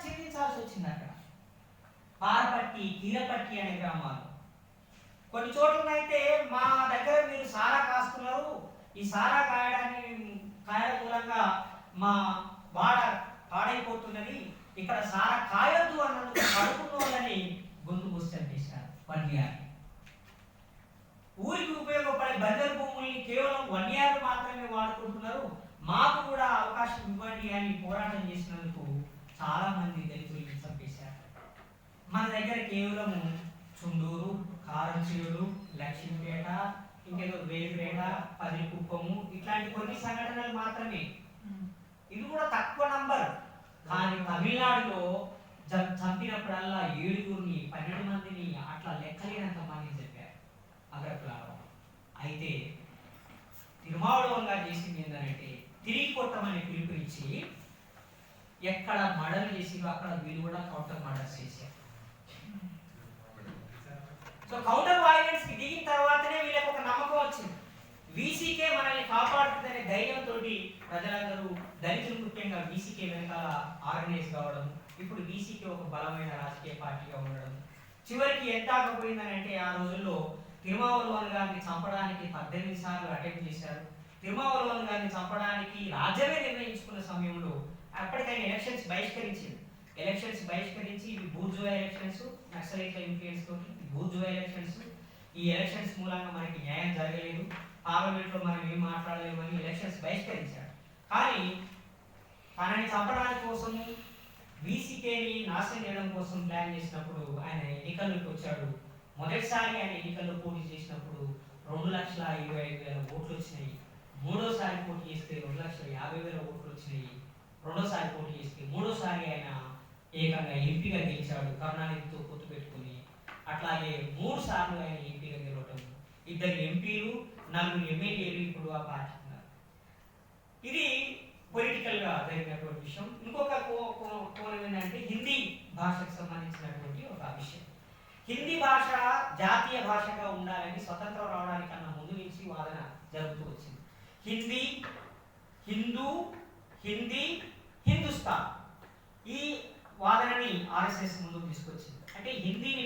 చిందించాల్సి వచ్చింది. అక్కడ పారపట్టి, కీరపట్టి అనే గ్రామాలు. కొన్ని చోట్లనైతే మా దగ్గర మీరు సారా కాస్తున్నారు, ఈ సారా కాయడం మూలంగా మా వాడ పాడైపోతున్నది, ఇక్కడ సారా కాయొద్దు అన్నందుకు కడుపున్న వాళ్ళని గొంతు కోసి చంపేశారు. 1 ఇయర్. ఊరికి ఉపయోగపడే బంజరు భూముల్ని కేవలం 1 ఇయర్ మాత్రమే వాడుకుంటున్నారు, మాకు కూడా అవకాశం ఇవ్వండి అని పోరాటం చేసినందుకు చాలా మంది దళితుల్ని చంపేశారు. మన దగ్గర కేవలం చుండూరు, కారంచేడు, లక్ష్మీపేట, ఇంకేదో వేలుపేట, పదిలికుప్పము ఇట్లాంటి కొన్ని సంఘటనలు మాత్రమే. ఇది కూడా తక్కువ నంబర్. కానీ తమిళనాడులో చంపినప్పుడల్లా 7గురిని, 12 మందిని అట్లా లెక్కలేనంత మందిని చెప్పారు అగ్రకులాలో. అయితే తిరుమావళవన్ గారు చేసింది ఏంటంటే తిరిగి కొట్టమని పిలుపునిచ్చి ఎక్కడ మర్డర్లు చేసిరో అక్కడ వీళ్ళు కూడా కౌంటర్ మర్డర్స్ చేశారు. సో కౌంటర్ వైలెన్స్ కి దిగిన తర్వాతనే వీళ్ళకి ఒక నమ్మకం వచ్చింది, వీసీకే మనల్ని కాపాడుతుందనే ధైర్యంతో ప్రజలందరూ దళితులు ముఖ్యంగా వీసీకే వెనకాల ఆర్గనైజ్ కావడం, ఇప్పుడు వీసీకే ఒక బలమైన రాజకీయ పార్టీగా ఉండడం. చివరికి ఎంత ఆకపోయిందని అంటే ఆ రోజుల్లో తిరుమావళవన్ గారిని చంపడానికి 18 సార్లు అటెంప్ట్ చేశారు. తిరుమావళవన్ గారిని చంపడానికి రాజ్యమే నిర్ణయించుకున్న సమయంలో అప్పటికైనా ఎలక్షన్స్ బహిష్కరించింది. ఎలక్షన్స్ బహిష్కరించి ఇవి బూర్జువా ఎలక్షన్స్, నక్సలైట్ల ఇన్ఫ్లుయెన్స్ తోటి బూర్జువా ఎలక్షన్స్. ఈ ఎలక్షన్స్ మూలంగా మనకి న్యాయం జరగలేదు, పార్లమెంట్లో మనం ఏం మాట్లాడలేము అని ఎలక్షన్స్ బహిష్కరించాడు. కానీ తనని చంపడానికి కోసము, వీసీకేని నాశనం చేయడం కోసం ప్లాన్ చేసినప్పుడు ఆయన ఎన్నికల్లోకి వచ్చాడు. మొదటిసారి ఆయన ఎన్నికల్లో పోటీ చేసినప్పుడు 2,25,000 ఓట్లు వచ్చినాయి. మూడోసారి పోటీ చేస్తే 2,50,000 ఓట్లు వచ్చినాయి. రెండోసారి పోటీ చేస్తే మూడోసారి ఆయన ఏకంగా ఎంపీగా గెలిచాడు కరుణానిధితో పొత్తు పెట్టుకుని. అట్లాగే 3 సార్లు ఆయన ఎంపీగా గెలవటం, 2 ఎంపీలు 4 ఎమ్మెల్యేలు ఇప్పుడు ఆ పార్టీ ఉన్నారు. ఇది పొలిటికల్గా జరిగినటువంటి విషయం. ఇంకొక కోణం ఏంటంటే హిందీ భాషకు సంబంధించినటువంటి ఒక విషయం. హిందీ భాష జాతీయ భాషగా ఉండాలని స్వతంత్రం రావడానికన్నా ముందు నుంచి వాదన జరుగుతూ వచ్చింది. హిందీ, హిందూ, హిందీ, హిందుస్థాన్ ఈ వాదనని ఆర్ఎస్ఎస్ ముందుకు తీసుకొచ్చింది. అంటే హిందీని